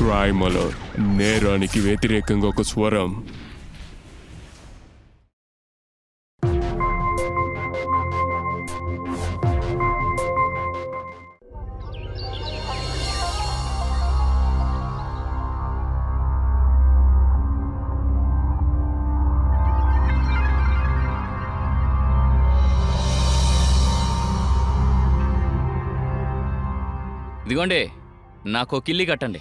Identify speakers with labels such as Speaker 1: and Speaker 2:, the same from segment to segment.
Speaker 1: Crime alert, నేరానికి వ్యతిరేకంగా ఒక స్వరం.
Speaker 2: ఇదిగోండి, నాకు కిల్లి కట్టండి.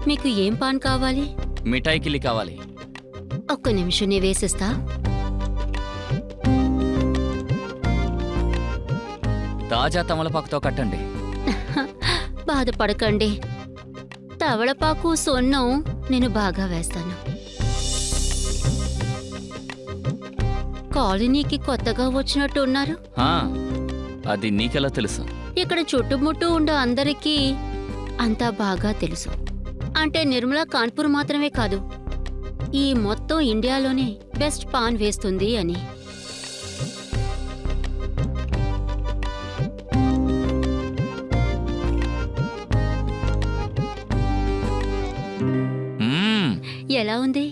Speaker 3: మీకు ఏం పాన్ కావాలి?
Speaker 2: మిఠాయి కిల్లి కావాలి.
Speaker 3: ఒక్క నిమిషం నే వేసిస్తా.
Speaker 2: తాజా తమలపాకుతో కట్టండి.
Speaker 3: బాధపడకండి, తవళపాకు సొన్నం నేను బాగా వేస్తాను. కాలనీకి కొత్తగా వచ్చినట్టు ఉన్నారు.
Speaker 2: హా, అది నీకెలా తెలుసు?
Speaker 3: ఇక్కడ చుట్టుముట్టు ఉండే అందరికీ అంతా బాగా తెలుసు. అంటే నిర్మలా కాన్పూర్ మాత్రమే కాదు, ఈ మొత్తం ఇండియాలోనే బెస్ట్ పాన్ వేస్తుంది అని.
Speaker 2: మ్మ్,
Speaker 3: ఎలా ఉంది?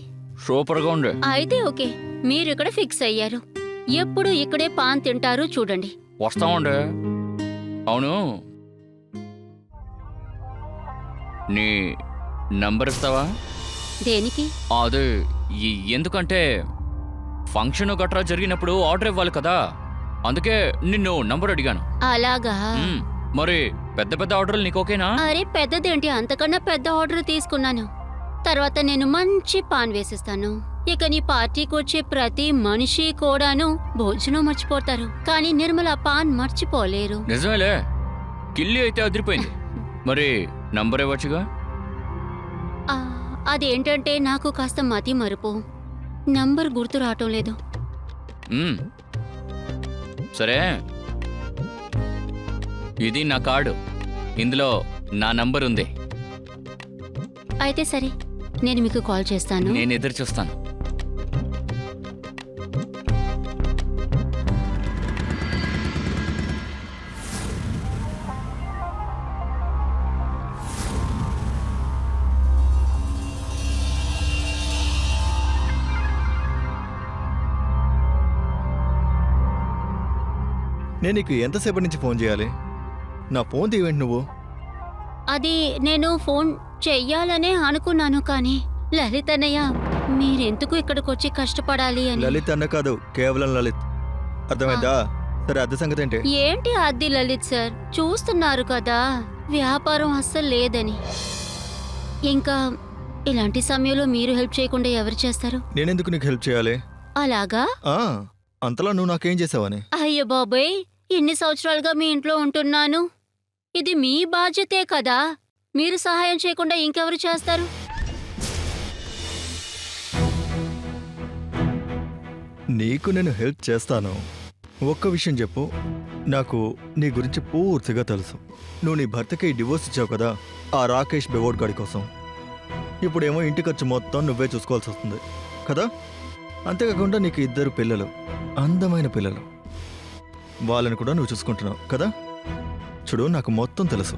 Speaker 2: సూపర్గా ఉంది.
Speaker 3: అయితే ఓకే, మీరు ఇక్కడ ఫిక్స్ అయ్యారు. ఎప్పుడు ఇక్కడే పాన్ తింటారు చూడండి.
Speaker 2: వస్తామండి. అవును, నీ నంబర్ ఇస్తావా?
Speaker 3: దేనికి?
Speaker 2: అదే, ఎందుకంటే ఫంక్షన్ గట్రా జరిగినప్పుడు ఆర్డర్ ఇవ్వాలి కదా, అందుకే నిన్ను నంబర్ అడిగాను.
Speaker 3: అలాగా?
Speaker 2: మరి పెద్ద పెద్ద ఆర్డర్లు నీకు ఓకేనా?
Speaker 3: అరే పెద్దదేంటి, అంతకన్నా పెద్ద ఆర్డర్ తీసుకున్నాను. తర్వాత నేను మంచి పాన్ వేసిస్తాను. ఇక నీ పార్టీకి వచ్చే ప్రతి మనిషి కూడాను భోజనం మర్చిపోతారు, కానీ నిర్మల పాన్ మర్చిపోలేరు.
Speaker 2: నిజమేలే, కిల్లి అయితే అదిరిపోయింది. మరి నంబర్ ఇవ్వచ్చుగా?
Speaker 3: ఆ, అదేంటంటే నాకు కాస్త మతి మరుపు, నంబర్ గుర్తు రావటం లేదు.
Speaker 2: మ్మ్. సరే, ఇది నా కార్డు, ఇందులో నా నంబర్ ఉంది.
Speaker 3: అయితే సరే, నేను మీకు కాల్ చేస్తాను.
Speaker 2: నేను ఎదురు చూస్తాను.
Speaker 4: నేను నీకు ఎంతసేపటి నుంచి ఫోన్ చేయాలి? నా ఫోన్ తీవేంటి నువ్వు?
Speaker 3: అది నేను ఫోన్ చెయ్యాలనే అనుకున్నాను, కానీ లలిత్ అన్నయ్య మీరెందుకు ఇక్కడికొచ్చి కష్టపడాలి అని.
Speaker 4: లలిత్ అన్న కాదు, కేవలం లలిత్. అర్థమైందా? సరే, అద్దె సంగతి ఏంటి?
Speaker 3: ఏంటి అద్ది లలిత్ సార్, చూస్తున్నారు కదా వ్యాపారం అస్సలు లేదని. ఇంకా ఇలాంటి సమయంలో మీరు హెల్ప్ చేయకుండా ఎవరు చేస్తారు?
Speaker 4: నేనెందుకు నీకు హెల్ప్ చేయాలి?
Speaker 3: అలాగా?
Speaker 4: ఆ, అంతలా నువ్వు నాకేం చేసావని?
Speaker 3: అయ్యో బాబోయ్, ఇన్ని సంవత్సరాలుగా మీ ఇంట్లో ఉంటున్నాను, ఇది మీ బాధ్యతే కదా, మీరు సహాయం చేయకుండా ఇంకెవరు చేస్తారు?
Speaker 4: నీకు నేను హెల్ప్ చేస్తాను. ఒక్క విషయం చెప్పు, నాకు నీ గురించి పూర్తిగా తెలుసు. నువ్వు నీ భర్తకి డివోర్స్ ఇచ్చావు కదా, ఆ రాకేష్ బెవోడ్ గాడి కోసం. ఇప్పుడేమో ఇంటి ఖర్చు మొత్తం నువ్వే చూసుకోవాల్సి వస్తుంది కదా. అంతేకాకుండా నీకు 2 పిల్లలు, అందమైన పిల్లలు, వాళ్ళని కూడా నువ్వు చూసుకుంటున్నావు కదా. చూడు, నాకు మొత్తం తెలుసు.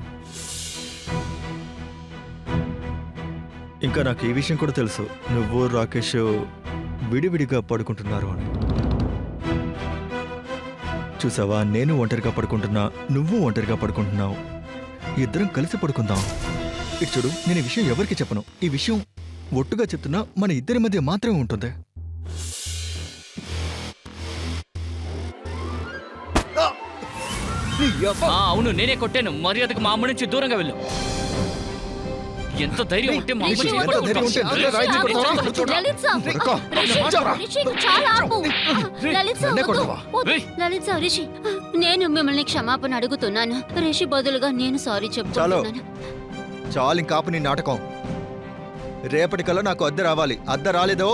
Speaker 4: ఇంకా నాకు ఈ విషయం కూడా తెలుసు, నువ్వు రాకేష్ విడివిడిగా పడుకుంటున్నారు అని. చూసావా, నేను ఒంటరిగా పడుకుంటున్నా, నువ్వు ఒంటరిగా పడుకుంటున్నావు. ఇద్దరం కలిసి పడుకుందాం. ఇటు చూడు, నేను ఈ విషయం ఎవరికి చెప్పను. ఈ విషయం ఒట్టుగా చెప్తున్నా, మన ఇద్దరి మధ్య మాత్రమే ఉంటుంది.
Speaker 2: అవును, నేనే కొట్టాను. మర్యాదకు మా అమ్మ నుంచి దూరంగా వెళ్ళు. ఎంత ధైర్యం ఉంటే మా అమ్మ
Speaker 3: రిషి,
Speaker 2: చేయి
Speaker 3: వద్దు.
Speaker 2: పట్టుకుంటావు?
Speaker 4: ఉంటే రాయి చేయి కొడతావా?
Speaker 3: లలిత్ సార్, రిషి, చాలా ఆపు. లలిత్ సార్, వద్దు. వద్దు. లలిత్ సార్, రిషి, నేను మిమ్మల్ని క్షమాపణ అడుగుతున్నాను. రిషి బదులుగా నేను సారీ చెప్తున్నాను.
Speaker 4: చాలు, ఇంకా ఆపు నీ నాటకం. రేపటికల్లా నాకు అద్దె రావాలి. అద్దె రాలేదో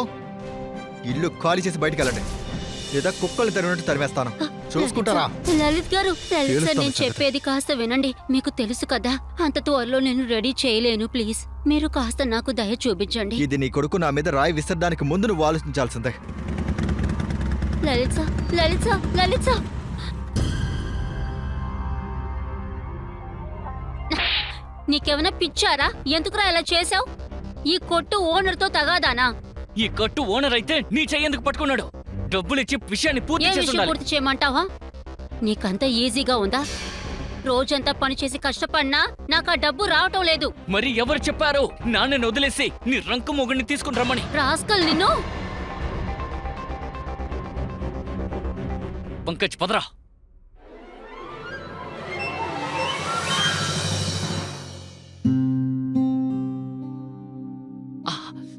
Speaker 4: ఇల్లు ఖాళీ చేసి బయటికి వెళ్ళండి, లేదా కుక్కలు తరిగినట్టు తరిమేస్తాను. చూసుకుంటారా?
Speaker 3: లలిత్ గారు, లలిత్ సార్, నేను
Speaker 4: తెలుస్తాను,
Speaker 3: చెప్పేది కాస్త వినండి. మీకు తెలుసు కదా, అంత త్వరలో నేను రెడీ చేయలేను. ప్లీజ్, మీరు కాస్త నాకు దయ చూపించండి.
Speaker 4: ఇది నీ కొడుకు నా మీద రాయి విసరడానికి ముందు నువ్వు ఆలోచించాల్సిందే.
Speaker 3: Lalit sir, Lalit sir, Lalit sir, నీకేమైనా పిచ్చారా? ఎందుకురా ఇలా చేసావు? ఈ కొట్టు ఓనర్తో తగాదానా?
Speaker 2: ఈ కట్టు ఓనర్ అయితే నీ చెయ్యేందుకు పట్టుకున్నాడు? డబ్బులు ఇచ్చి విషయాన్ని
Speaker 3: ఏ
Speaker 2: పూర్తి
Speaker 3: విషయం
Speaker 2: చేస్తుండాలి.
Speaker 3: పూర్తి చేయమంటావా? నీకంత ఈజీగా ఉందా? రోజంతా పనిచేసి కష్టపడినా నాకు ఆ డబ్బు రావటం లేదు.
Speaker 2: మరి ఎవరు చెప్పారు నాన్నని వదిలేసి నీ రంకు మొగుడిని తీసుకుని రమ్మని?
Speaker 3: రాస్కల్ నిన్ను!
Speaker 2: పంకజ్ పదరా.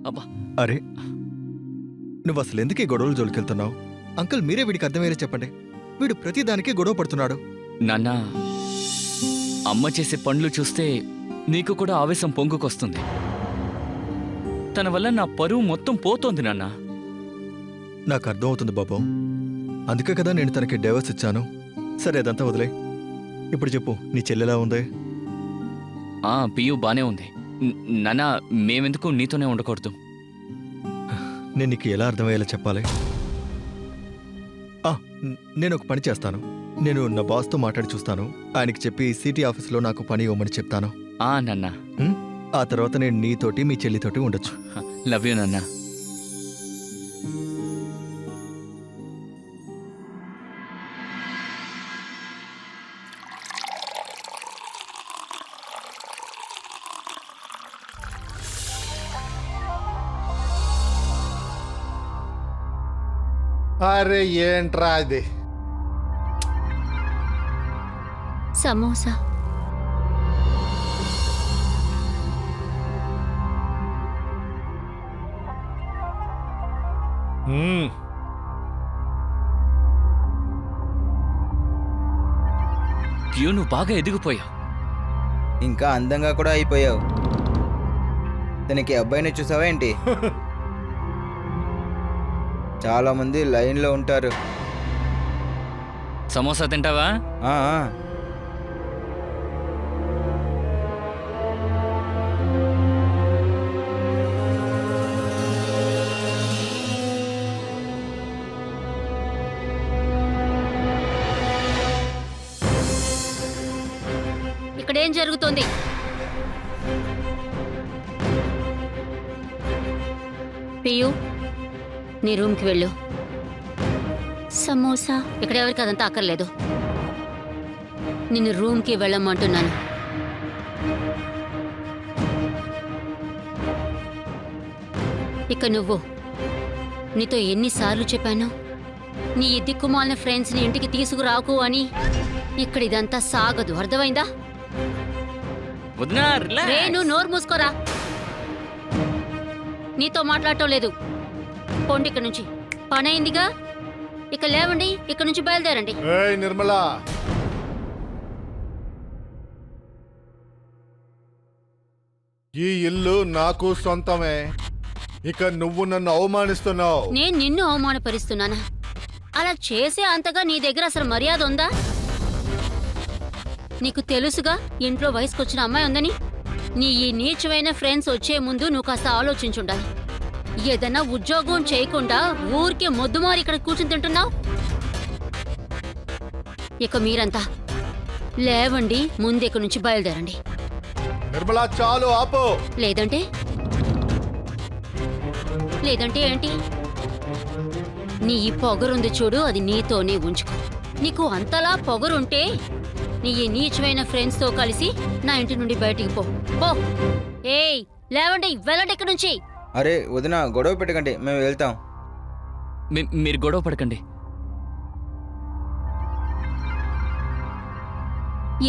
Speaker 2: అబ్బా,
Speaker 4: అరే నువ్వు అసలు ఎందుకు ఈ గొడవలు జోలికెళ్తున్నావు? అంకుల్ మీరే వీడికి అర్థమయ్యేలా చెప్పండి. వీడు ప్రతిదానికి గొడవ పడుతున్నాడు.
Speaker 2: నాన్న, అమ్మ చేసే పనులు చూస్తే నీకు కూడా ఆవేశం పొంగుకొస్తుంది. తన వల్ల నా పరువు మొత్తం పోతోంది నాన్న.
Speaker 4: నాకు అర్థమవుతుంది బాబు. అందుకే కదా నేను తనకి డైవర్స్ ఇచ్చాను. సరే అదంతా వదిలే. ఇప్పుడు చెప్పు, నీ చెల్లెలా ఉంది?
Speaker 2: పియు బానే ఉంది. నాన్న, మేమెందుకు నీతోనే ఉండకూడదు?
Speaker 4: నేను నీకు ఎలా అర్థమయ్యేలా చెప్పాలి? నేను ఒక పని చేస్తాను. నేను నా బాస్తో మాట్లాడి చూస్తాను. ఆయనకి చెప్పి సిటీ ఆఫీస్లో నాకు పని ఇవ్వమని చెప్తాను.
Speaker 2: నాన్న.
Speaker 4: ఆ తర్వాత నేను నీతోటి మీ చెల్లితోటి ఉండొచ్చు.
Speaker 2: లవ్ యూ నాన్న.
Speaker 5: అరే ఏంట్రా అది?
Speaker 3: సమోసా.
Speaker 2: పియు, నువ్వు బాగా ఎదిగిపోయావు.
Speaker 6: ఇంకా అందంగా కూడా అయిపోయావు. తనకి అబ్బాయిని చూసావా ఏంటి? చాలా మంది లైన్లో ఉంటారు.
Speaker 2: సమోసా తింటావా?
Speaker 6: ఆ,
Speaker 3: ఇక్కడేం జరుగుతోంది? పియు, నీ రూమ్కి వెళ్ళు. సమోసా. ఇక్కడ ఎవరికి అదంతా అక్కర్లేదు. నిన్ను రూమ్కి వెళ్ళమంటున్నాను. ఇక నువ్వు, నీతో ఎన్నిసార్లు చెప్పాను నీ దిక్కుమాలిన ఫ్రెండ్స్ని ఇంటికి తీసుకురాకు అని? ఇక్కడ ఇదంతా సాగదు, అర్థమైందా?
Speaker 2: వదినా, రిలాక్స్.
Speaker 3: రేణు, నోరు మూసుకోరా. నీతో మాట్లాడటం లేదు. పోండి ఇక్కడి నుంచి. పని అయిందిగా, ఇక లేవండి. ఇక్కడి నుంచి బయలుదేరండి.
Speaker 5: ఏయ్ నిర్మలా, ఈ ఇల్లు నాకు సొంతమే. ఇక నువ్వు నన్ను అవమానిస్తున్నావు.
Speaker 3: నేను నిన్ను అవమానపరుస్తున్నానా? అలా చేసే అంతగా నీ దగ్గర అసలు మర్యాద ఉందా? నీకు తెలుసుగా ఇంట్లో వయసుకొచ్చిన అమ్మాయి ఉందని. నీ ఈ నీచమైన ఫ్రెండ్స్ వచ్చే ముందు నువ్వు కాస్త ఆలోచించుండాలి. ఏదైనా ఉద్యోగం చేయకుండా ఊరికే మొద్దుమారి ఇక్కడ కూర్చుని తింటున్నావు. ఇక మీరంతా లేవండి, ముందు ఇక్కడి నుంచి బయలుదేరండి.
Speaker 5: నిర్మలా చాలు, ఆపు.
Speaker 3: లేదంటే లేదంటే ఏంటి? నీ ఈ పొగరుంది చూడు, అది నీతోనే ఉంచుకో. నీకు అంతలా పొగరుంటే నీ ఈ నీచమైన ఫ్రెండ్స్తో కలిసి నా ఇంటి నుండి బయటికి పో. పో. ఏయ్ లేవండి, వెళ్ళండి ఇక్కడి నుంచి.
Speaker 6: అరే వదిన, గొడవ పెట్టకండి, మేము వెళ్తాం.
Speaker 2: మీరు గొడవ పడకండి.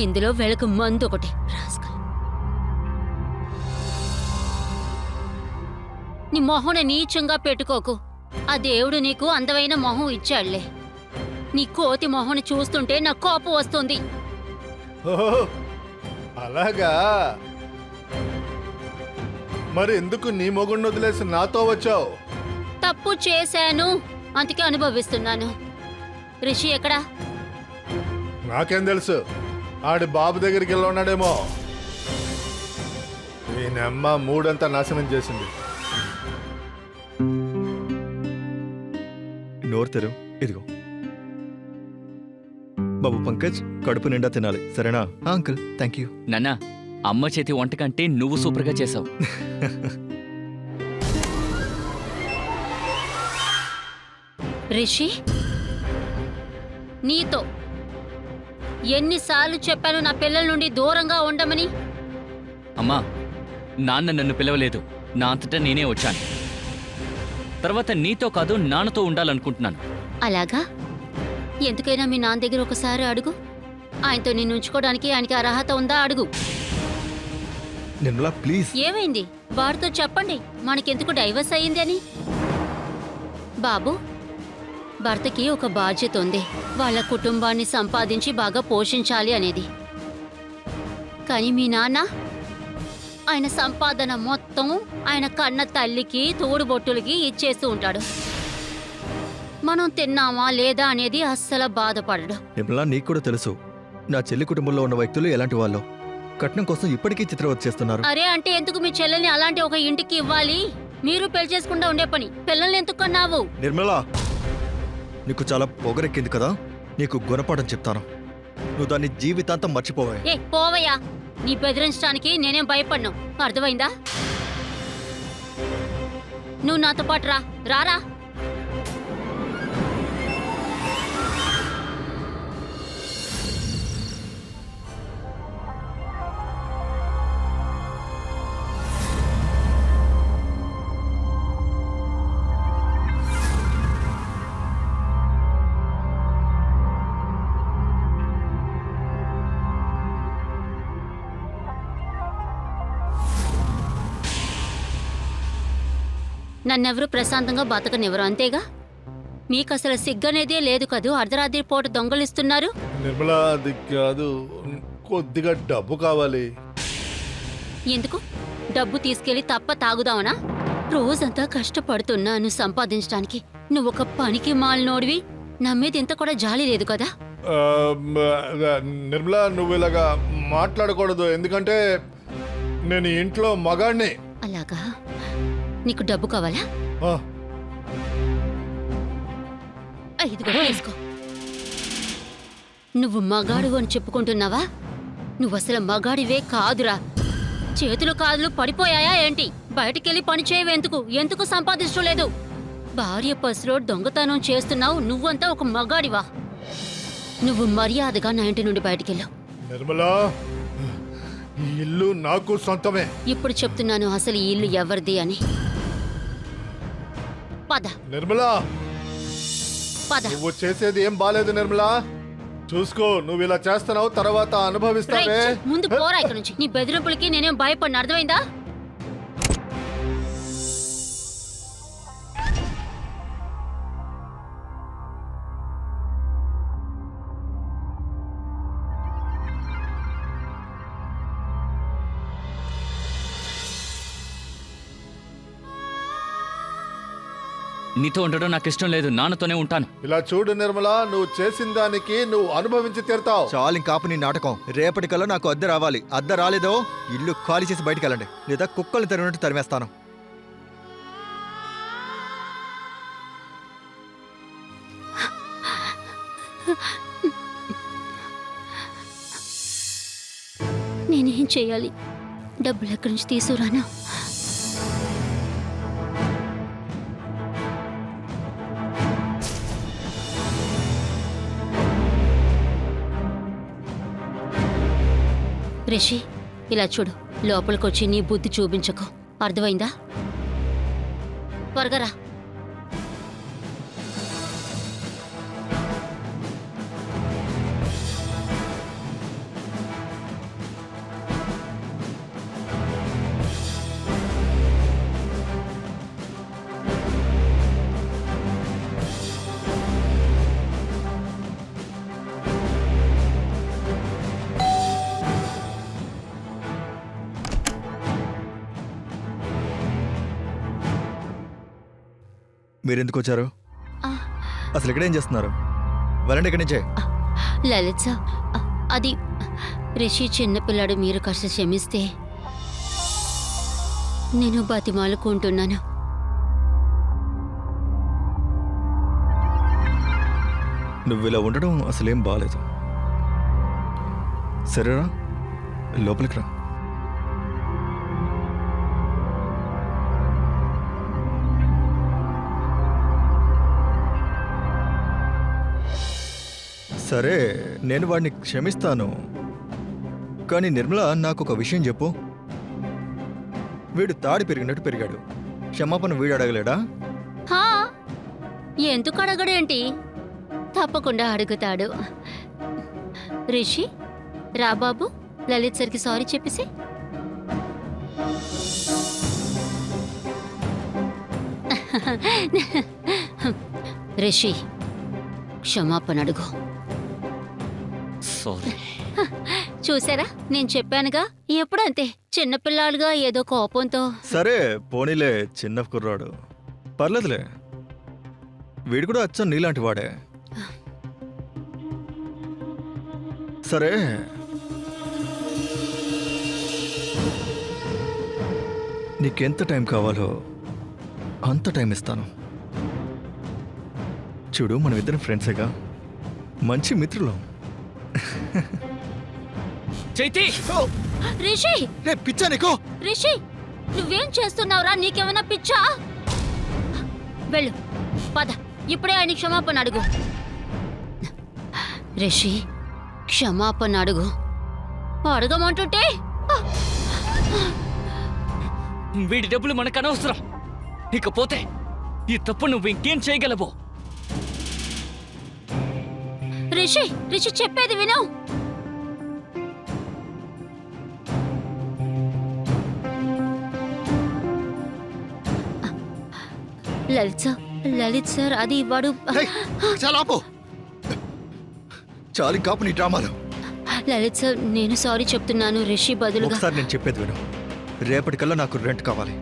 Speaker 3: ఇందులో వెళకు మందు ఒకటి. రాస్కల్. నీ మొహం నీచంగా పెట్టుకోకు. ఆ దేవుడు నీకు అందమైన మొహం ఇచ్చాడులే. నీ కోతి మొహం చూస్తుంటే నాకు కోపం వస్తుంది.
Speaker 5: ఓహో, అలాగా? మరి ఎందుకు నీ మొగుడిని వదిలేసి నాతో వచ్చావు?
Speaker 3: తప్పు చేశాను, అందుకే అనుభవిస్తున్నాను. రిషి ఎక్కడా?
Speaker 5: నాకేం తెలుసు, ఆడి బాబు దగ్గరికి వెళ్ళి ఉన్నాడేమో. ఈయనమ్మ మూడంతా నాశనం చేసింది.
Speaker 4: నోరు తెరు. ఇదిగో బాబు పంకజ్, కడుపు నిండా తినాలి, సరేనా? Uncle thank you.
Speaker 2: నాన్న, అమ్మ చేతి వంట కంటే నువ్వు సూపర్గా చేసావు.
Speaker 3: రిషి, నీతో ఎన్నిసార్లు చెప్పాను నా పిల్లల నుండి దూరంగా ఉండమని?
Speaker 2: అమ్మా, నాన్న నన్ను పిలవలేదు, నా అంతటా నేనే వచ్చాను. తర్వాత నీతో కాదు నాన్నతో ఉండాలనుకుంటున్నాను.
Speaker 3: అలాగా? ఎందుకైనా మీ నాన్న దగ్గర ఒకసారి అడుగు. ఆయనతో నిన్ను ఉంచుకోవడానికి ఆయనకి అర్హత ఉందా అడుగు.
Speaker 4: నిర్మలా ప్లీజ్.
Speaker 3: ఏమైంది? వాడితో చెప్పండి మనకెందుకు డైవర్స్ అయ్యింది అని. బాబు, భర్తకి ఒక బాధ్యత ఉంది, వాళ్ళ కుటుంబాన్ని సంపాదించి బాగా పోషించాలి అనేది. కానీ మీ నాన్న ఆయన సంపాదన మొత్తం ఆయన కన్న తల్లికి తోడుబొట్టులకి ఇచ్చేస్తూ ఉంటాడు. మనం తిన్నామా లేదా అనేది అస్సలు బాధపడడు.
Speaker 4: నిర్మలా నీకు కూడా తెలుసు నా చెల్లి కుటుంబంలో ఉన్న వ్యక్తులు ఎలాంటి వాళ్ళు. కట్నం కోసం ఇప్పటికీ చిత్రవత చేస్తున్నారు.
Speaker 3: అరే అంటే ఎందుకు మీ చెల్లెల్ని అలాంటి ఒక ఇంటికి ఇవ్వాలి? మీరు పెళ్లి చేసుకుంటా ఉండే పని పిల్లల్ని ఎందుకు కన్నావు?
Speaker 4: నిర్మలా, నీకు చాలా పొగరెక్కింది కదా, నీకు గుణపాఠం చెప్తాను. నువ్వు దాన్ని జీవితాంతం మర్చిపోవే.
Speaker 3: ఏ పోవయ్యా, నీ బెదిరించడానికి నేనేం భయపడ్ను, అర్థమైందా? నువ్వు నాతో పాటు రా, రారా. నన్నెవరు ప్రశాంతంగా బతకనివ్వరు, అంతేగా? మీకు అసలు సిగ్గనేదే లేదు కదూ. అర్ధరాత్రి పూట దొంగలిస్తున్నారు.
Speaker 5: నిర్మలా, అది కాదు, కొద్దిగా డబ్బు కావాలి.
Speaker 3: ఎందుకు? డబ్బు తీసుకెళ్లి తప్ప తాగుదావనా? రోజంతా కష్టపడుతున్నాను సంపాదించడానికి. నువ్వు ఒక పనికి మాలినోడివి. నా మీద ఇంత కూడా జాలి లేదు కదా?
Speaker 5: ఆ, నిర్మలా, నువ్వు ఇలాగా మాట్లాడకూడదు, ఎందుకంటే నేను ఇంట్లో మగాడిని.
Speaker 3: అలాగా? నీకు డబ్బు కావాలా?
Speaker 5: ఆ,
Speaker 3: ఇదిగో తీసుకో. నువ్వు మగాడు అని చెప్పుకుంటున్నావా? నువ్వు అసలు మగాడివే కాదురా. చేతులు కాదులు పడిపోయాయా ఏంటి? బయటికెళ్ళి పని చేయవెందుకు? ఎందుకు సంపాదించడం లేదు? భార్య పసిలో దొంగతనం చేస్తున్నావు. నువ్వంతా ఒక మగాడివా? నువ్వు మర్యాదగా నా ఇంటి నుండి బయటికెళ్ళు.
Speaker 5: నిర్మలా, ఈ ఇల్లు నాకు సొంతమే.
Speaker 3: ఇప్పుడు చెప్తున్నాను అసలు ఈ ఇల్లు ఎవరిది అని. పద
Speaker 5: నిర్మలా,
Speaker 3: పద.
Speaker 5: నువ్వు చేసేది ఏం బాలేదు నిర్మలా. చూసుకో, నువ్వు ఇలా చేస్తున్నావు, తర్వాత అనుభవిస్తావే.
Speaker 3: రైట్, ముందు పోరా ఇక్కడ నుంచి. నీ బెదిరింపులకి నేనేం భయపడిన, అర్థమైందా?
Speaker 2: నీతో ఉండడం నాకు ఇష్టం లేదు, నాన్నతోనే ఉంటాను.
Speaker 5: ఇలా చూడు నిర్మలా, నువ్వు చేసిన దానికి నువ్వు అనుభవించి తీరుతావు.
Speaker 4: చాలు ఇంకాపు నీ నాటకం. రేపటికల్లా నాకు అద్దె రావాలి. అద్దె రాలేదో ఇల్లు ఖాళీ చేసి బయటికి వెళ్ళండి, లేదా కుక్కలు తరిమినట్టు తరిమేస్తాను.
Speaker 3: నేనేం చేయాలి? డబ్బులు ఎక్కడి నుంచి తీసుకురానా? రిషి, ఇలా చూడు, లోపలికొచ్చి నీ బుద్ధి చూపించకు, అర్థమైందా? త్వరగా రా.
Speaker 4: మీరెందుకు వచ్చారు?
Speaker 3: ఆ,
Speaker 4: అసలు ఇక్కడేం చేస్తున్నారు? వెళ్ళండి ఇక్కడి నుంచే.
Speaker 3: లలిత సార్, అది రిషి చిన్నపిల్లాడు, మీరు కాస్త క్షమిస్తే. నేను బతిమాలుకుంటున్నాను.
Speaker 4: నువ్వు ఇలా ఉండడం అసలేం బాగాలేదు. సరేరా, లోపలికి రా. సరే నేను వాడిని క్షమిస్తాను. కానీ నిర్మల, నాకు ఒక విషయం చెప్పు. వీడు తాడి పెరిగినట్టు పెరిగాడు. క్షమాపణ వీడు అడగలేడా?
Speaker 3: హా, ఎందుకు అడగడేంటి? తప్పకుండా అడుగుతాడు. రిషి, రా బాబు, లలిత్ సార్కి సారీ చెప్పేసి. రిషి, క్షమాపణ అడుగు.
Speaker 2: సారీ.
Speaker 3: చూసారా, నేను చెప్పానుగా, ఎప్పుడంతే చిన్నపిల్లాడుగా ఏదో కోపంతో.
Speaker 4: సరే పోనీలే, చిన్న కుర్రాడు, పర్లేదులే. వీడు కూడా అచ్చం నీలాంటి వాడే. సరే నీకెంత టైం కావాలో అంత టైం ఇస్తాను. చూడు, మనం ఇద్దరం ఫ్రెండ్సేగా, మంచి మిత్రులం.
Speaker 2: చైతి,
Speaker 3: రిషి,
Speaker 4: రే పిచ్చా నీకో!
Speaker 3: రిషి, నువ్వేం చేస్తున్నావురా? నీకేమైనా పిచ్చా? వెళ్ళు, పద, ఇప్పుడే ఆయన క్షమాపణ అడుగు. రిషి, క్షమాపణ అడుగు. అడగమంటుంటే
Speaker 2: వీడి డబ్బులు మనకు అనవసరం. ఇకపోతే ఈ తప్పు నువ్వు ఇంకేం చేయగలవు?
Speaker 3: రిషి, రిషి చెప్పేది విను. లలిత్ సార్ అది వాడు.
Speaker 4: ఏయ్, చాలా ఆపు. చాలు కాపు నీ డ్రామాలు.
Speaker 3: లలిత్ సార్, నేను సారీ చెప్తున్నాను రిషి బదులుగా.
Speaker 4: ఒకసారి నేను చెప్పేది విను. రేపటికల్లా నాకు రెంట్ కావాలి,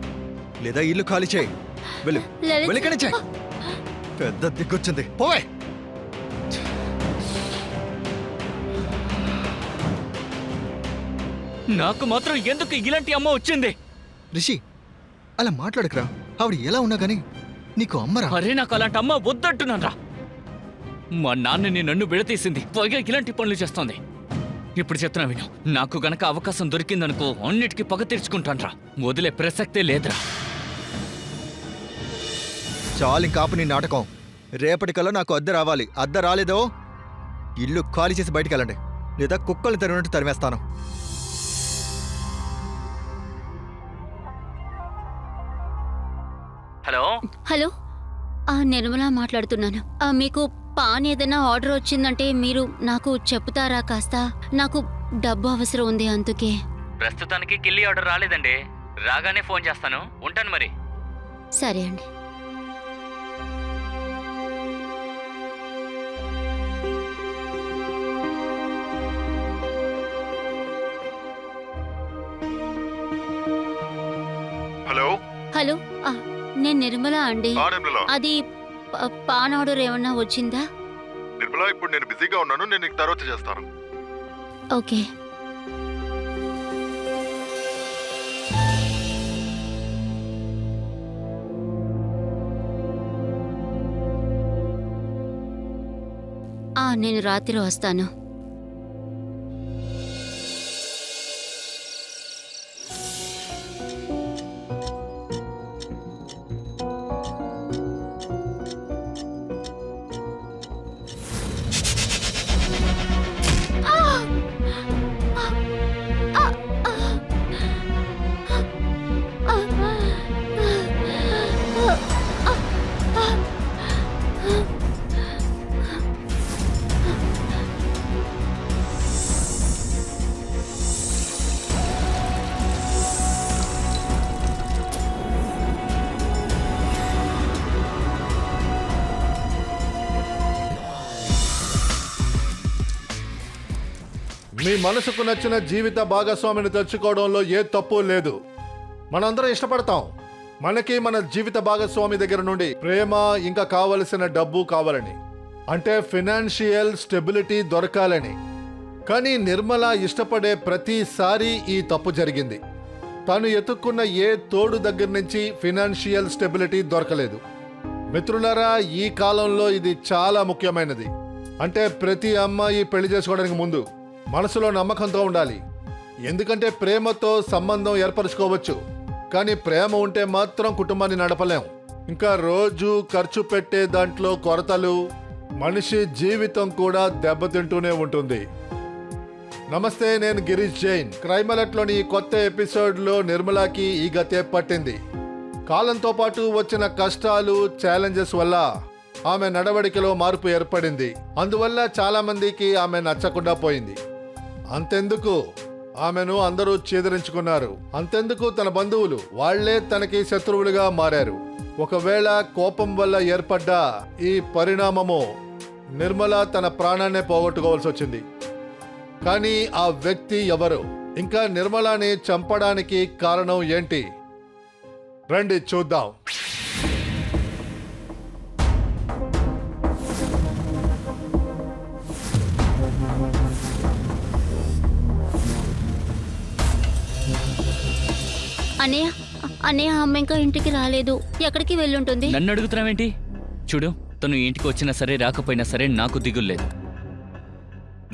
Speaker 4: లేదా ఇల్లు ఖాళీ చేయి. వెళ్ళు,
Speaker 3: లలిత్
Speaker 4: వెళ్ళికనే చేయి. పెద్ద దిగ్గొచ్చింది, పోవే.
Speaker 2: నాకు మాత్రం ఎందుకు ఇలాంటి అమ్మ వచ్చింది?
Speaker 4: రిషి, అలా మాట్లాడకురా. ఆవిడ ఎలా ఉన్నా గానీ నీకు అమ్మరా.
Speaker 2: అరే, నాకు అలాంటి అమ్మ వద్దంటున్నారా? మా నాన్నని నన్ను విడతీసింది, పైగా ఇలాంటి పనులు చేస్తోంది. ఇప్పుడు చెప్తున్నా విను, నాకు గనక అవకాశం దొరికిందనుకో అన్నిటికీ పగ తీర్చుకుంటాన్రా. వదిలే ప్రసక్తే లేదురా.
Speaker 4: చాలు కాపు నీ నాటకం. రేపటికల్లా నాకు అద్దె రావాలి. అద్దె రాలేదో ఇల్లు ఖాళీ చేసి బయటికి వెళ్ళండి, లేదా కుక్కల్ని తరిగినట్టు తరిమేస్తాను.
Speaker 2: హలో
Speaker 3: హలో, నిర్మల మాట్లాడుతున్నాను. మీకు పాన్ ఏదైనా ఆర్డర్ వచ్చిందంటే మీరు నాకు చెప్తారా కాస్త? నాకు డబ్బు అవసరం ఉంది, అందుకే.
Speaker 2: ప్రస్తుతానికి కిల్లి ఆర్డర్ రాలేదండి, రాగానే ఫోన్ చేస్తాను. ఉంటాను మరి.
Speaker 3: సరే అండి.
Speaker 5: హలో,
Speaker 3: హలో, నేను నిర్మల అండి. అది పాన్ ఆర్డర్ ఏమన్నా వచ్చిందా?
Speaker 5: నిర్మల, ఇప్పుడు నేను బిజీగా ఉన్నాను, నేను నీకు తర్వాత చేస్తాను.
Speaker 3: ఓకే. నేను రాత్రి వస్తాను.
Speaker 5: మీ మనసుకు నచ్చిన జీవిత భాగస్వామిని తెచ్చుకోవడంలో ఏ తప్పు లేదు. మనందరం ఇష్టపడతాం. మనకి మన జీవిత భాగస్వామి దగ్గర నుండి ప్రేమ, ఇంకా కావలసిన డబ్బు కావాలని, అంటే ఫినాన్షియల్ స్టెబిలిటీ దొరకాలని. కానీ నిర్మల ఇష్టపడే ప్రతిసారి ఈ తప్పు జరిగింది. తను ఎత్తుక్కున్న ఏ తోడు దగ్గర నుంచి ఫినాన్షియల్ స్టెబిలిటీ దొరకలేదు. మిత్రులారా, ఈ కాలంలో ఇది చాలా ముఖ్యమైనది. అంటే ప్రతి అమ్మాయి పెళ్లి చేసుకోవడానికి ముందు మనసులో నమ్మకంతో ఉండాలి. ఎందుకంటే ప్రేమతో సంబంధం ఏర్పరచుకోవచ్చు, కానీ ప్రేమ ఉంటే మాత్రం కుటుంబాన్ని నడపలేం. ఇంకా రోజు ఖర్చు పెట్టే దాంట్లో కొరతలు, మనిషి జీవితం కూడా దెబ్బతింటూనే ఉంటుంది. నమస్తే, నేను గిరీష్ జైన్. క్రైమ్ అలర్ట్లోని ఈ కొత్త ఎపిసోడ్లో నిర్మలాకి ఈ గతే పట్టింది. కాలంతో పాటు వచ్చిన కష్టాలు, ఛాలెంజెస్ వల్ల ఆమె నడవడికలో మార్పు ఏర్పడింది. అందువల్ల చాలా మందికి ఆమె నచ్చకుండా పోయింది. అంతెందుకు ఆమెను అందరూ చీదరించుకున్నారు. అంతెందుకు తన బంధువులు వాళ్లే తనకి శత్రువులుగా మారారు. ఒకవేళ కోపం వల్ల ఏర్పడ్డ ఈ పరిణామము నిర్మల తన ప్రాణాన్నే పోగొట్టుకోవాల్సి వచ్చింది. కానీ ఆ వ్యక్తి ఎవరు? ఇంకా నిర్మలాని చంపడానికి కారణం ఏంటి? రండి చూద్దాం.
Speaker 3: అన్నయ్య అన్నయ్య అమ్మ ఇంకా ఇంటికి రాలేదు. ఎక్కడికి వెళ్ళుంటుంది?
Speaker 2: నన్ను అడుగుతున్నావేంటి? చూడు, తను ఇంటికి వచ్చినా సరే రాకపోయినా సరే నాకు దిగుల్లేదు.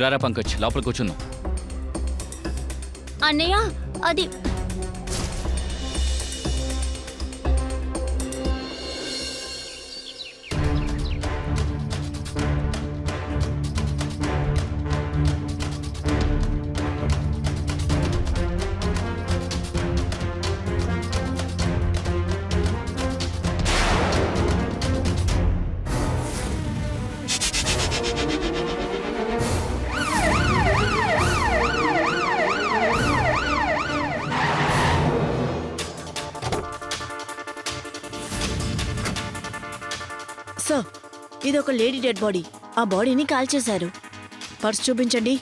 Speaker 2: రారా పంకజ్, లోపల కూర్చున్నాం.
Speaker 3: అన్నయ్య అది
Speaker 7: సార్, ఇది ఒక లేడీ డెడ్ బాడీ. ఆ బాడీని కాల్చేశారు. పర్స్ చూపించండి.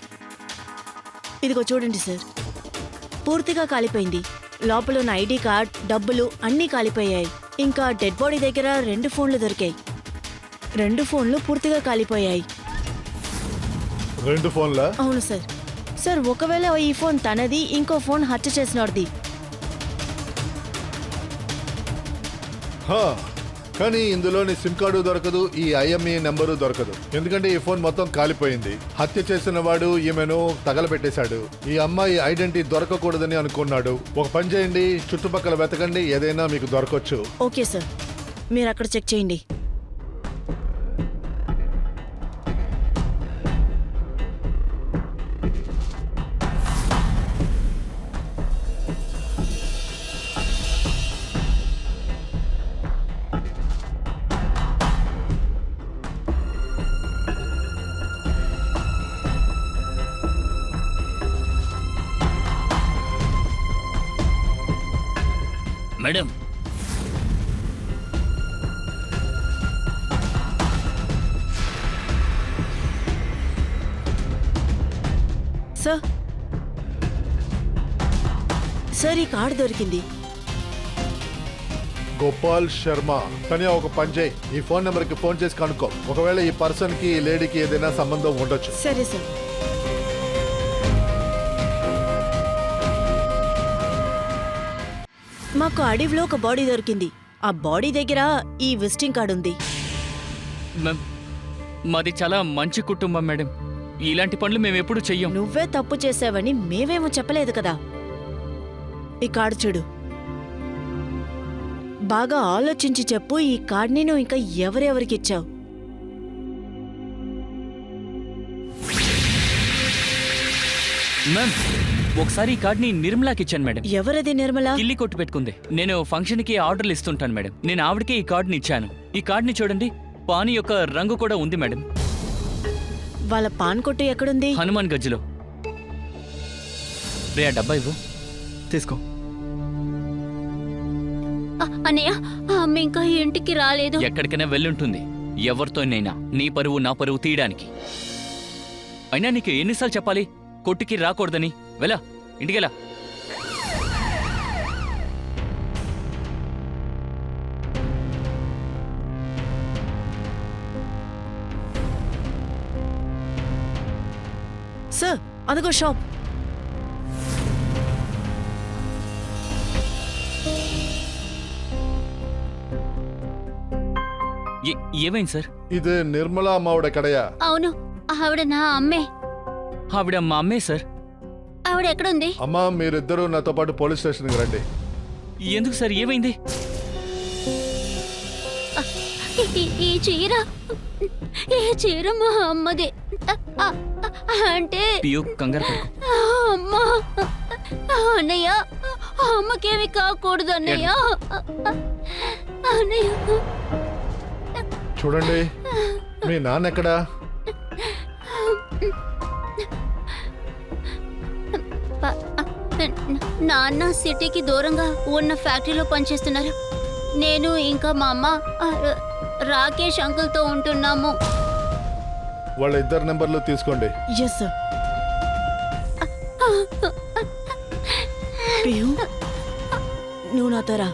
Speaker 7: ఇదిగో చూడండి సార్, పూర్తిగా కాలిపోయింది. లోపల ఉన్న ఐడి కార్డ్, డబ్బులు అన్నీ కాలిపోయాయి. ఇంకా డెడ్ బాడీ దగ్గర 2 ఫోన్లు దొరికాయి. 2 ఫోన్లు పూర్తిగా కాలిపోయాయి.
Speaker 5: 2 ఫోన్లా?
Speaker 7: అవును సార్. సార్, ఒకవేళ ఈ ఫోన్ తనది, ఇంకో ఫోన్ హత్య చేసినోడిది.
Speaker 5: హా, కానీ ఇందులోని సిమ్ కార్డు దొరకదు, ఈ ఐఎంఈ నెంబరు దొరకదు. ఎందుకంటే ఈ ఫోన్ మొత్తం కాలిపోయింది. హత్య చేసిన వాడు ఈమెను తగలబెట్టేశాడు. ఈ అమ్మాయి ఐడెంటిటీ దొరకకూడదని అనుకున్నాడు. ఒక పని చేయండి, చుట్టుపక్కల వెతకండి, ఏదైనా మీకు దొరకొచ్చు.
Speaker 7: ఓకే సార్, మీరు అక్కడ చెక్ చేయండి.
Speaker 2: మేడం,
Speaker 7: సార్, సార్, ఈ కార్డు దొరికింది.
Speaker 5: గోపాల్ శర్మ. కానీ ఒక పని చేయి, ఈ ఫోన్ నెంబర్కి ఫోన్ చేసి కనుక్కో. ఒకవేళ ఈ పర్సన్కి, ఈ లేడీకి ఏదైనా సంబంధం ఉండొచ్చు.
Speaker 7: సరే సార్. మాకు అడవిలో ఒక బాడీ దొరికింది. ఆ బాడీ దగ్గర ఈ విజిటింగ్ కార్డు ఉంది.
Speaker 2: మ్యామ్, మాది చాలా మంచి కుటుంబం మేడం. ఇలాంటి పనులు మేము ఎప్పుడు చెయ్యం.
Speaker 7: నువ్వే తప్పు చేసావని మేమేమో చెప్పలేదు కదా. ఈ కార్డు చూడు. బాగా ఆలోచించి చెప్పు, ఈ కార్డుని నువ్వు ఇంకా ఎవరెవరికి ఇచ్చావు?
Speaker 2: మ్యామ్, ఒకసారి ఈ కార్డ్ని నిర్మలాకి ఇచ్చాను మేడం.
Speaker 7: ఎవరది నిర్మల?
Speaker 2: కిల్లి కొట్టు పెట్టుకుంది. నేను ఫంక్షన్కి ఆర్డర్లు ఇస్తుంటాను మేడం. నేను ఆవిడకే ఈ కార్డుని ఇచ్చాను. ఈ కార్డుని చూడండి, పానీ యొక్క రంగు కూడా ఉంది మేడం.
Speaker 7: వాళ్ళ పాన్ కొట్టు ఎక్కడుంది?
Speaker 2: హనుమాన్ గజ్జులో. రే, ఆ డబ్బా ఇవ్వు.
Speaker 4: తీసుకో.
Speaker 3: అన్నయ్య అమ్మ ఇంకా ఇంటికి రాలేదు.
Speaker 2: ఎక్కడికైనా వెళ్ళుంటుంది, ఎవరితోనైనా. నీ పరువు నా పరువు తీయడానికి. అయినా నీకు ఎన్నిసార్లు చెప్పాలి కొట్టుకి రాకూడదని? వెళ్ళా, ఇంటికెలా.
Speaker 7: సార్, అదిగో షాప్.
Speaker 2: ఏమైంది సార్?
Speaker 5: ఇది నిర్మలా మావిడ కడయా?
Speaker 3: అవును, ఆవిడ నా అమ్మే.
Speaker 2: ఆవిడ మా అమ్మే సార్.
Speaker 3: ఆవిడ ఎక్కడుంది?
Speaker 5: అమ్మా, మీరిద్దరూ నాతో పాటు పోలీస్ స్టేషన్కి రండి.
Speaker 2: ఎందుకు సార్, ఏమైంది?
Speaker 3: ఈ చీర మా అమ్మదే. అంటే
Speaker 2: పియు కంగారు పడకు.
Speaker 3: అమ్మా అన్నయ్య, అమ్మకేమి కాకూడదు అన్నయ్య. అన్నయ్య
Speaker 5: చూడండి, మీ నాన్న ఎక్కడా?
Speaker 3: నాన్న సిటీకి దూరంగా ఉన్న ఫ్యాక్టరీలో పనిచేస్తున్నారు. నేను ఇంకా మా అమ్మ రాకేష్ అంకుల్తో ఉంటున్నాము.
Speaker 5: వాళ్ళ ఇద్దరు నెంబర్లు తీసుకోండి.
Speaker 7: Yes sir. పియు, నువ్వు నాతో రా.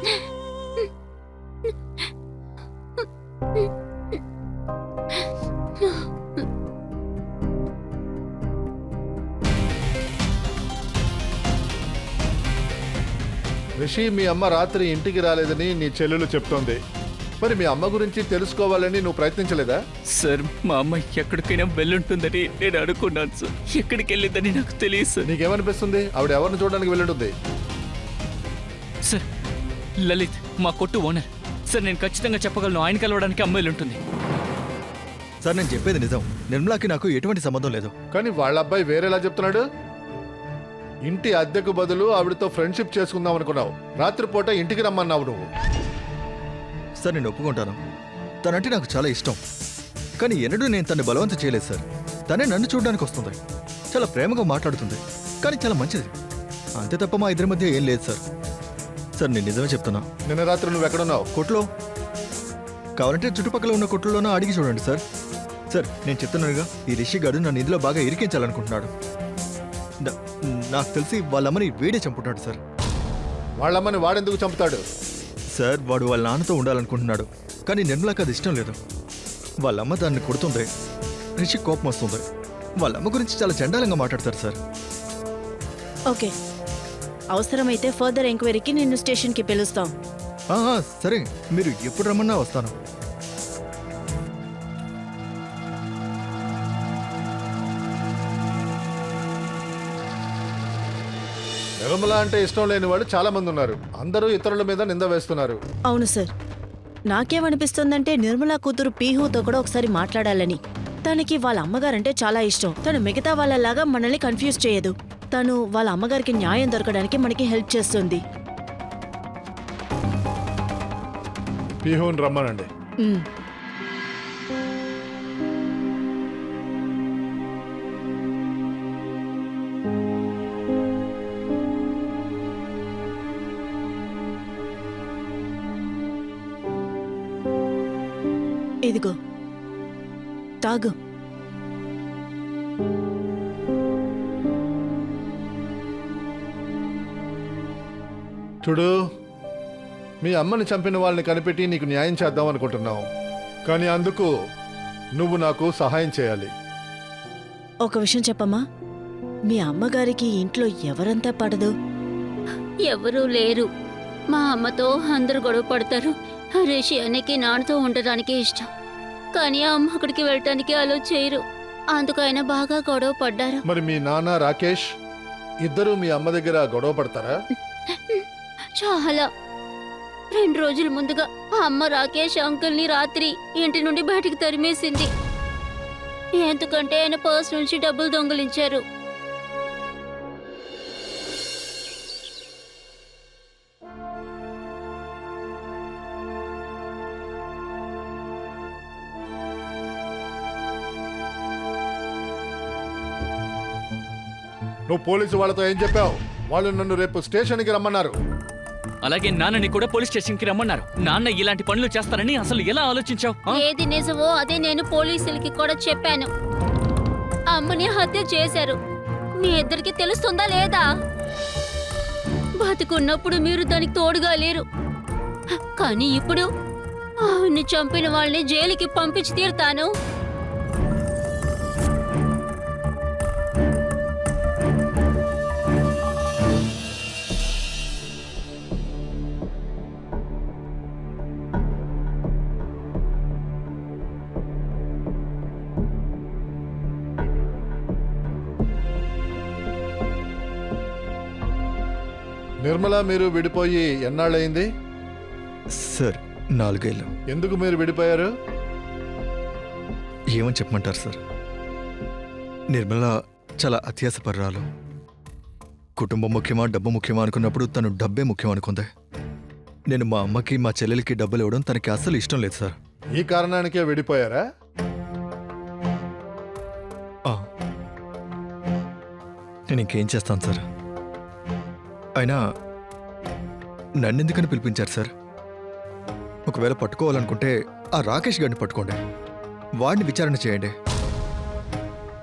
Speaker 5: రిషి, మీ అమ్మ రాత్రి ఇంటికి రాలేదని నీ చెల్లెలు చెప్తోంది. మరి మీ అమ్మ గురించి తెలుసుకోవాలని నువ్వు ప్రయత్నించలేదా?
Speaker 2: సార్, మా అమ్మ ఎక్కడికైనా వెళ్ళుంటుందని నేను అనుకున్నాను సార్. ఎక్కడికి వెళ్ళిందని నాకు తెలియదు సార్.
Speaker 5: నీకేమనిపిస్తుంది? ఆవిడ ఎవరిని చూడడానికి వెళ్ళుంటుంది?
Speaker 2: సార్, లలిత్ మా కొట్టు ఓనర్ సార్. నేను ఖచ్చితంగా చెప్పగలను, ఆయన కలవడానికి అమ్మాయిలు ఉంటుంది.
Speaker 4: సార్ నేను చెప్పేది నిజం. నిర్మలాకి నాకు ఎటువంటి సంబంధం లేదు.
Speaker 5: కానీ వాళ్ళ అబ్బాయి వేరేలా చెప్తున్నాడు. ఇంటి అద్దెకు బదులు ఆవిడతో ఫ్రెండ్షిప్ చేసుకుందాం అనుకున్నావు. రాత్రిపూట ఇంటికి రమ్మన్నావు నువ్వు.
Speaker 4: సార్ నేను ఒప్పుకుంటాను, తనంటే నాకు చాలా ఇష్టం. కానీ ఎన్నడూ నేను తన్ని బలవంతం చేయలేదు సార్. తనే నన్ను చూడడానికి వస్తుంది, చాలా ప్రేమగా మాట్లాడుతుంది, కానీ చాలా మంచిది. అంతే తప్ప మా ఇద్దరి మధ్య ఏం లేదు సార్. సార్ నేను నిజమే చెప్తున్నా.
Speaker 5: నిన్న రాత్రి నువ్వు ఎక్కడున్నావు?
Speaker 4: కొట్లో. కావాలంటే చుట్టుపక్కల ఉన్న కొట్లలోనూ అడిగి చూడండి సార్. సార్ నేను చెప్తున్నానుగా, ఈ రిషి గారు నన్ను ఇందులో బాగా ఇరికించాలనుకుంటున్నాడు. నాకు తెలిసి వాళ్ళమ్మని వీడే చంపుతాడు సార్.
Speaker 5: వాళ్ళమ్మని వాడెందుకు చంపుతాడు?
Speaker 4: సార్ వాడు వాళ్ళ నాన్నతో ఉండాలనుకుంటున్నాడు, కానీ నిర్మలాకి అది ఇష్టం లేదు. వాళ్ళమ్మ దాన్ని కొడుతుంది, రిషి కోపం వస్తుంది. వాళ్ళమ్మ గురించి చాలా చండాలంగా మాట్లాడతారు సార్.
Speaker 7: ఓకే, అవసరమైతే ఫర్దర్ ఎంక్వైరీకి నిన్ను స్టేషన్కి పిలుస్తాం.
Speaker 4: సరే, మీరు ఎప్పుడు రమ్మన్నా వస్తాను.
Speaker 5: నిర్మల అంటే ఇష్టం లేని వాళ్ళు చాలా మంది ఉన్నారు. అందరూ ఇతరుల మీద నింద వేస్తున్నారు.
Speaker 7: అవును సార్, నాకేమనిపిస్తుందంటే నిర్మలా కూతురు పీహుతో కూడా ఒకసారి మాట్లాడాలని. తనకి వాళ్ళ అమ్మగారంటే చాలా ఇష్టం. తను మిగతా వాళ్ళలాగా మనల్ని కన్ఫ్యూజ్ చేయదు. తను వాళ్ళ అమ్మగారికి న్యాయం దొరకడానికి మనకి హెల్ప్ చేస్తుంది.
Speaker 5: పీహూన్ రమ్మనండి.
Speaker 7: ఉమ్. ఇదిగో తాగు.
Speaker 5: చూడు, మీ అమ్మని చంపిన వాళ్ళని కనిపెట్టి నీకు న్యాయం చేద్దాం అనుకుంటున్నావు. కానీ అందుకు నువ్వు నాకు సహాయం చేయాలి.
Speaker 7: ఒక విషయం చెప్పమ్మా, మీ అమ్మగారికి ఇంట్లో ఎవరంతా పడదు?
Speaker 3: ఎవరూ లేరు. మా అమ్మతో అందరూ గొడవ పడతారు. రిషి అన్నకి నాన్నతో ఉండడానికి ఇష్టం, కానీ అమ్మ అక్కడికి వెళ్ళటానికి అలో చేయరు. అందుకు ఆయన బాగా గొడవ పడ్డారు.
Speaker 5: మరి మీ నాన్న రాకేష్ ఇద్దరు మీ అమ్మ దగ్గర గొడవ పడతారా?
Speaker 3: చాలా. 2 రోజుల ముందుగా ఆ అమ్మ రాకేష్ అంకుల్ని రాత్రి ఇంటి నుండి బయటికి తరిమేసింది. ఎందుకంటే ఆయన పర్స్ నుంచి డబ్బులు దొంగిలించారు.
Speaker 5: నువ్వు పోలీసు వాళ్ళతో ఏం చెప్పావు? వాళ్ళు నన్ను రేపు స్టేషన్కి రమ్మన్నారు.
Speaker 2: అలాగే నాన్నని కూడా పోలీస్ స్టేషన్కి రమ్మన్నారు. నాన్న ఇలాంటి పనులు చేస్తారని అసలు ఎలా ఆలోచించావు?
Speaker 3: ఏది నిజమో అదే నేను పోలీసులకి కూడా చెప్పాను. అమ్మని హత్య చేశారు. మీ ఇద్దరికి తెలుస్తుందా లేదా? బతుకున్నప్పుడు మీరు దానికి తోడుగా లేరు, కానీ ఇప్పుడు ఆవిడ్ని చంపిన వాళ్ళని జైలుకి పంపించి తీరుతాను.
Speaker 5: నిర్మల, మీరు విడిపోయి ఎన్నాళ్ళయింది?
Speaker 4: సార్ 4 ఏళ్ళు.
Speaker 5: ఎందుకు మీరు విడిపోయారు?
Speaker 4: ఏమని చెప్పమంటారు సార్? నిర్మల చాలా అత్యాసపర్రాలు. కుటుంబం ముఖ్యమా డబ్బు ముఖ్యమా అనుకున్నప్పుడు తను డబ్బే ముఖ్యం అనుకుంది. నేను మా అమ్మకి మా చెల్లెలకి డబ్బులు ఇవ్వడం తనకి అస్సలు ఇష్టం లేదు సార్.
Speaker 5: ఈ కారణానికే విడిపోయారా?
Speaker 4: ఆ. నేను ఇంకేం చేస్తాను సార్? అయినా నన్నెందుకని పిలిపించారు సార్? ఒకవేళ పట్టుకోవాలనుకుంటే ఆ రాకేష్ గారిని పట్టుకోండి, వాడిని విచారణ చేయండి.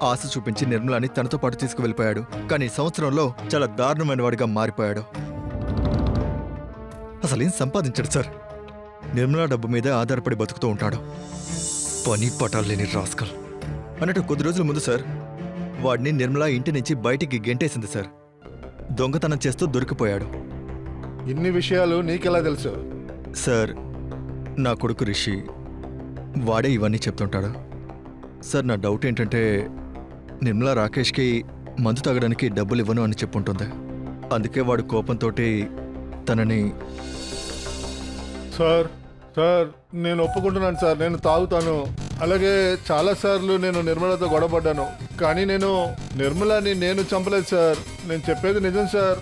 Speaker 4: ఆశ చూపించి నిర్మలాని తనతో పాటు తీసుకువెళ్ళిపోయాడు, కానీ సంవత్సరంలో చాలా దారుణమైన వాడిగా మారిపోయాడు. అసలేం సంపాదించాడు సార్? నిర్మలా డబ్బు మీద ఆధారపడి బతుకుతూ ఉంటాడు. పని పటాలు లేని రాస్కల్. అన్నట్టు కొద్ది రోజుల ముందు సార్ వాడిని నిర్మలా ఇంటి నుంచి బయటికి గెంటేసింది సార్. దొంగతనం చేస్తూ దొరికిపోయాడు.
Speaker 5: ఇన్ని విషయాలు నీకెలా తెలుసు?
Speaker 4: సార్ నా కొడుకు రిషి, వాడే ఇవన్నీ చెప్తుంటాడు. సార్ నా డౌట్ ఏంటంటే నిర్మలా రాకేష్కి మందు తాగడానికి డబ్బులు ఇవ్వను అని చెప్పుంటుంది. అందుకే వాడు కోపంతో తనని...
Speaker 5: సార్ సార్ నేను ఒప్పుకుంటున్నాను సార్, నేను తాగుతాను. అలాగే చాలాసార్లు నేను నిర్మలతో గొడవపడ్డాను, కానీ నేను నిర్మలని నేను చంపలేదు సార్. నేను చెప్పేది నిజం సార్.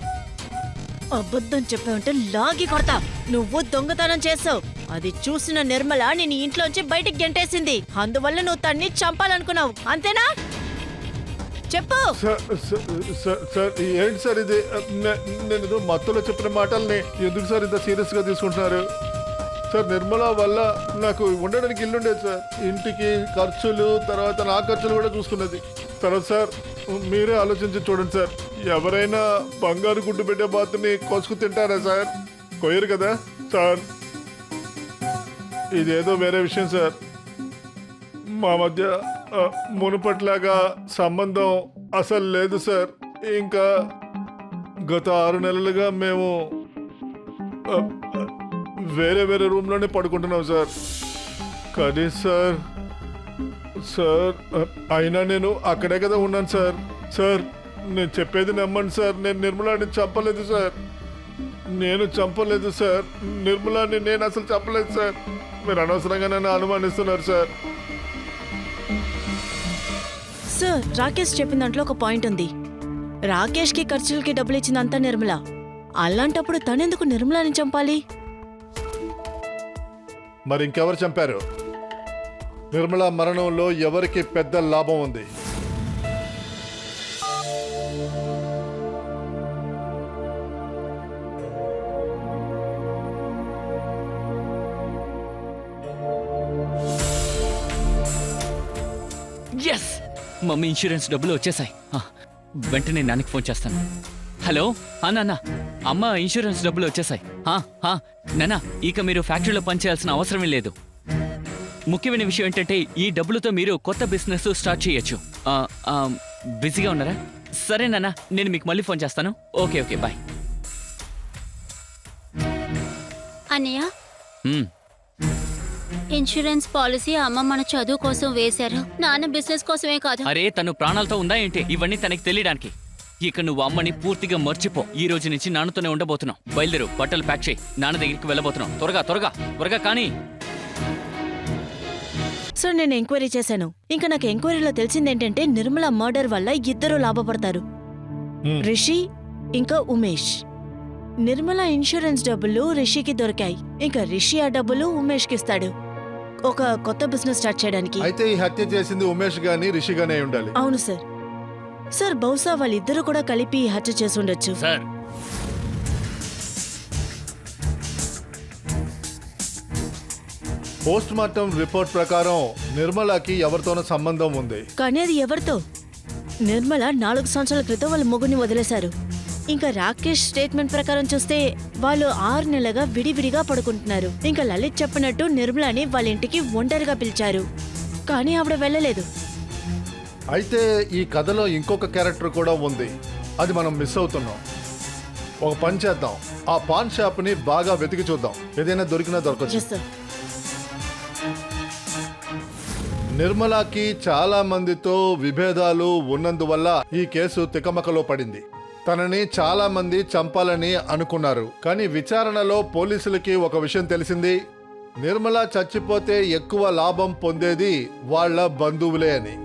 Speaker 7: అబద్ధం చెప్పావంటే లాగి కొడతా. నువ్వు దొంగతనం చేసావు. అది చూసిన నిర్మల నేను ఇంట్లోంచి బయటికి గెంటేసింది. అందువల్ల నువ్వు తన్ని చంపాలనుకున్నావు, అంతేనా? చెప్పు.
Speaker 5: సార్ సార్ సార్ సార్ ఏంటి సార్ ఇది? నేను ఏదో మత్తులో చెప్పిన మాటల్ని ఎందుకు సార్ ఇంత సీరియస్గా తీసుకుంటున్నారు? సార్ నిర్మల వల్ల నాకు ఉండడానికి ఇల్లు ఉండేది సార్. ఇంటికి ఖర్చులు, తర్వాత నా ఖర్చులు కూడా చూసుకున్నది. తర్వాత సార్ మీరే ఆలోచించి చూడండి సార్, ఎవరైనా బంగారు గుడ్డు పెట్టే బాతుని కోసుకు తింటారా సార్? కొయ్యరు కదా సార్. ఇదేదో వేరే విషయం సార్. మా మధ్య మునుపట్లాగా సంబంధం అసలు లేదు సార్. ఇంకా గత 6 నెలలుగా మేము వేరే వేరే రూమ్లోనే పడుకుంటున్నాం సార్. కానీ సార్ అయినా నేను అక్కడే కదా ఉన్నాను సార్. సార్ నేను చెప్పేది నమ్మండి సార్, నేను నిర్మలాని చంపలేదు సార్. నేను చంపలేదు సార్, నిర్మలాని నేను అసలు చంపలేదు సార్. మీరు అనవసరంగా నన్ను అనుమానిస్తున్నారు సార్.
Speaker 7: సార్ రాకేష్ చెప్పిన దాంట్లో ఒక పాయింట్ ఉంది. రాకేష్కి ఖర్చులకి డబ్బులు ఇచ్చిందంతా నిర్మల. అలాంటప్పుడు తనెందుకు నిర్మలాని చంపాలి?
Speaker 5: మరి ఇంకెవరు చంపారు? నిర్మల మరణంలో ఎవరికి పెద్ద లాభం ఉంది?
Speaker 2: ఎస్, మమ్మీ ఇన్సూరెన్స్ డబ్బులు వచ్చేసాయి. వెంటనే నాన్నకి ఫోన్ చేస్తాను. హలో నాన్న, అమ్మ ఇన్సూరెన్స్ డబ్బులు వచ్చేసాయి. నాన్న, ఇక మీరు ఫ్యాక్టరీలో పనిచేయాల్సిన అవసరమే లేదు. ముఖ్యమైన విషయం ఏంటంటే ఈ డబ్బులతో మీరు కొత్త బిజినెస్ స్టార్ట్ చేయొచ్చు. బిజీగా ఉన్నారా? సరే నాన్న, నేను మీకు మళ్ళీ ఫోన్ చేస్తాను. Okay okay, bye.
Speaker 3: అన్నయ్య, ఇన్సూరెన్స్ పాలసీ అమ్మ మన చదువు కోసం వేశారు, నాన్న బిజినెస్ కోసమే కాదు.
Speaker 2: అరే, తను ప్రాణాలతో ఉందా ఏంటి? ఇవన్నీ తనకి తెలియడానికి. ఇక నువ్వు అమ్మని పూర్తిగా మర్చిపో. ఈ రోజు నుంచి నాన్నతోనే ఉండబోతున్నావు. బయలుదేరు, బట్టలు ప్యాక్ చేయి, నాన్న దగ్గరికి వెళ్ళబోతున్నావు. త్వరగా త్వరగా త్వరగా కానీ.
Speaker 7: సార్ నేను ఎంక్వైరీ చేశాను. ఇంకా నాకు ఎంక్వైరీలో తెలిసిందేంటంటే నిర్మల మర్డర్ వల్ల 2 లాభపడతారు, రిషి ఇంకా ఉమేష్. నిర్మల ఇన్సూరెన్స్ డబ్బులు రిషికి దొరికాయి. ఇంకా రిషి ఆ డబ్బులు ఉమేష్కి ఇస్తాడు ఒక కొత్త బిజినెస్ స్టార్ట్ చేయడానికి.
Speaker 5: అయితే ఈ హత్య చేసింది ఉమేష్ గాని రిషి గానే అయి ఉండాలి.
Speaker 7: అవును సార్. సార్ బహుశా వాళ్ళిద్దరూ కూడా కలిపి హత్య చేసి ఉండొచ్చు.
Speaker 2: సార్,
Speaker 5: పోస్ట్ మార్టం రిపోర్ట్ ప్రకారం నిర్మలకి ఎవరితోనో సంబంధం ఉంది.
Speaker 7: కానీ అది ఎవరితో? నిర్మల 4 సంవత్సరాల క్రితం వాళ్ళ మొగుడిని వదిలేశారు. ఇంకా రాకేష్ స్టేట్మెంట్ ప్రకారం చూస్తే వాళ్ళు 6 నెలలుగా విడివిడిగా పడుకుంటున్నారు. ఇంకా లలిత్ చెప్పినట్టు నిర్మలని వాళ్ళ ఇంటికి ఒంటరిగా పిలిచారు, కానీ ఆవిడ వెళ్ళలేదు.
Speaker 5: అయితే ఈ కథలో ఇంకొక క్యారెక్టర్ కూడా ఉంది, అది మనం మిస్ అవుతున్నాం. ఒక పని చేద్దాం, ఆ పాన్ షాప్ ని బాగా వెతికి చూద్దాం, ఏదైనా దొరికినా దొరకచ్చు.
Speaker 7: Yes, sir.
Speaker 5: నిర్మలాకి చాలా మందితో విభేదాలు ఉన్నందువల్ల ఈ కేసు తికమకలో పడింది. తనని చాలా మంది చంపాలని అనుకున్నారు. కానీ విచారణలో పోలీసులకి ఒక విషయం తెలిసింది, నిర్మల చచ్చిపోతే ఎక్కువ లాభం పొందేది వాళ్ళ బంధువులే అని.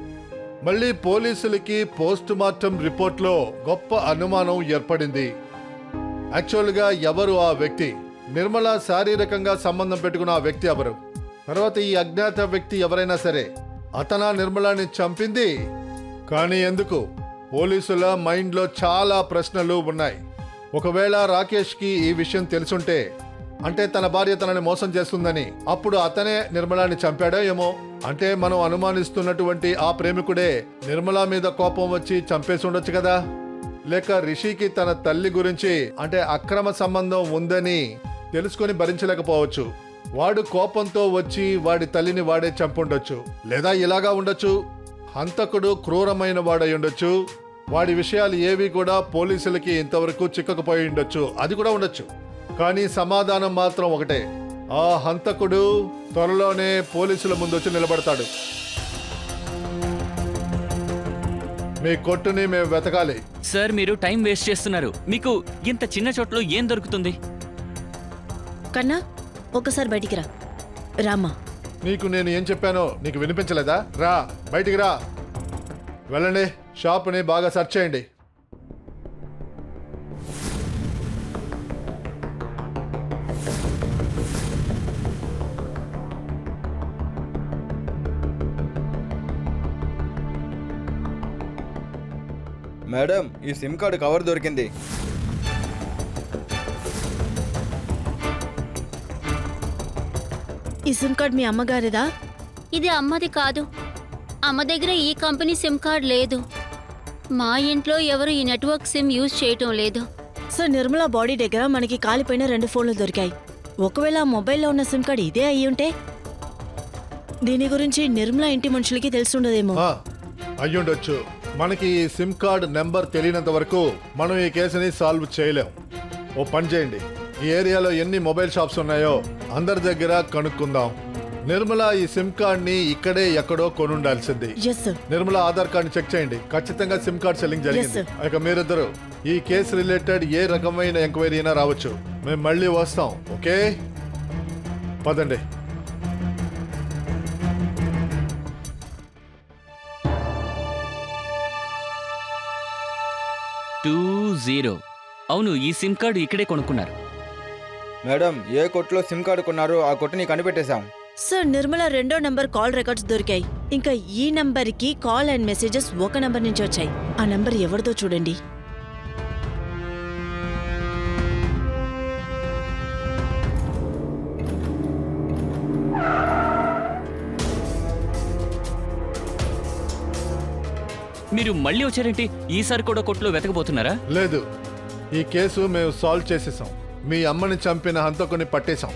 Speaker 5: మళ్ళీ పోలీసులకి పోస్ట్ మార్టం రిపోర్ట్లో గొప్ప అనుమానం ఏర్పడింది. యాక్చువల్గా ఎవరు ఆ వ్యక్తి, నిర్మల శారీరకంగా సంబంధం పెట్టుకున్న ఆ వ్యక్తి ఎవరు, తర్వాత ఈ అజ్ఞాత వ్యక్తి ఎవరైనా సరే అతనా నిర్మలాని చంపింది? కానీ ఎందుకు? పోలీసుల మైండ్లో చాలా ప్రశ్నలు ఉన్నాయి. ఒకవేళ రాకేష్కి ఈ విషయం తెలుసుంటే, అంటే తన భార్య తనని మోసం చేస్తుందని, అప్పుడు అతనే నిర్మలాని చంపాడో ఏమో. అంటే మనం అనుమానిస్తున్నటువంటి ఆ ప్రేమికుడే నిర్మల మీద కోపం వచ్చి చంపేసి ఉండొచ్చు కదా. లేక రిషికి తన తల్లి గురించి అంటే అక్రమ సంబంధం ఉందని తెలుసుకొని భరించలేకపోవచ్చు. వాడు కోపంతో వచ్చి వాడి తల్లిని వాడే చంపుండొచ్చు. లేదా ఇలాగా ఉండొచ్చు, హంతకుడు క్రూరమైన వాడై ఉండొచ్చు. వాడి విషయాలు ఏవి కూడా పోలీసులకి ఇంతవరకు చిక్కకపోయి ఉండొచ్చు. అది కూడా ఉండొచ్చు. కానీ సమాధానం మాత్రం ఒకటే, ఆ హంతకుడు త్వరలోనే పోలీసుల ముందు వచ్చి నిలబడతాడు. మీ కొట్టుని మేము వెతకాలి.
Speaker 2: సార్ మీరు టైం వేస్ట్ చేస్తున్నారు. మీకు ఇంత చిన్న చోట్లో ఏం దొరుకుతుంది?
Speaker 7: కన్నా ఒకసారి బయటికి రా. రామ్మా.
Speaker 5: నీకు నేను ఏం చెప్పానో నీకు వినిపించలేదా? రా, బయటికి రా. వెళ్ళండి, షాప్ని బాగా సెర్చ్ చేయండి.
Speaker 6: మేడం, ఈ సిమ్ కార్డు కవర్ దొరికింది.
Speaker 7: ఈ సిమ్ కార్డ్ మీ అమ్మగారిదా?
Speaker 3: ఇది అమ్మది కాదు. అమ్మ దగ్గర ఈ కంపెనీ సిమ్ కార్డ్ లేదు. మా ఇంట్లో ఎవరు ఈ నెట్వర్క్ సిమ్ యూజ్ చేయటం లేదు.
Speaker 7: సార్, నిర్మల బాడీ దగ్గర మనకి కాలిపోయిన 2 ఫోన్లు దొరికాయి. ఒకవేళ ఆ మొబైల్లో ఉన్న సిమ్ కార్డ్ ఇదే అయ్యి ఉంటే దీని గురించి నిర్మల ఇంటి మనుషులకి తెలుసుండదేమో.
Speaker 5: అయ్యుండొచ్చు. మనకి ఈ సిమ్ కార్డ్ నెంబర్ తెలియనంత వరకు మనం ఈ కేసుని సాల్వ్ చేయలేం. ఓ పని చేయండి, ఈ ఏరియాలో ఎన్ని మొబైల్ షాప్స్ ఉన్నాయో అందరి దగ్గర కనుక్కుందాం. నిర్మల ఈ సిమ్ కార్డ్ ని ఇక్కడే ఎక్కడో కొనుండాల్సింది.
Speaker 7: Yes sir.
Speaker 5: Nirmala Aadhaar card check చేయండి, ఖచ్చితంగా సిమ్ కార్డ్ సెల్లింగ్ జరిగింది.
Speaker 7: Yes,
Speaker 5: ఇక మీరిద్దరు ఈ కేసు రిలేటెడ్ ఏ రకమైన ఎంక్వైరీ అయినా రావచ్చు. మేము మళ్ళీ వస్తాం. ఓకే, పదండి.
Speaker 2: అవును, ఈ సిమ్ కార్డు ఇక్కడే కొనుక్కున్నారు.
Speaker 6: మేడం, ఏ కొట్లో సిమ్ కార్డు కొన్నారో ఆ కొట్టుని కనిపెట్టేశాం.
Speaker 7: సార్, నిర్మల 2వ నంబర్ కాల్ రికార్డ్స్ దొరికాయి. ఇంకా ఈ నంబర్కి కాల్ అండ్ మెసేజెస్ ఒక నంబర్ నుంచి వచ్చాయి. ఆ నంబర్ ఎవరిదో చూడండి.
Speaker 2: మీరు మళ్ళీ వచ్చారేంటి? ఈసారి కూడా కొట్లో వెతకబోతున్నారా?
Speaker 5: లేదు, ఈ కేసు మేము సాల్వ్ చేసేసాం. మీ అమ్మని చంపిన హంతకుని పట్టేశాం.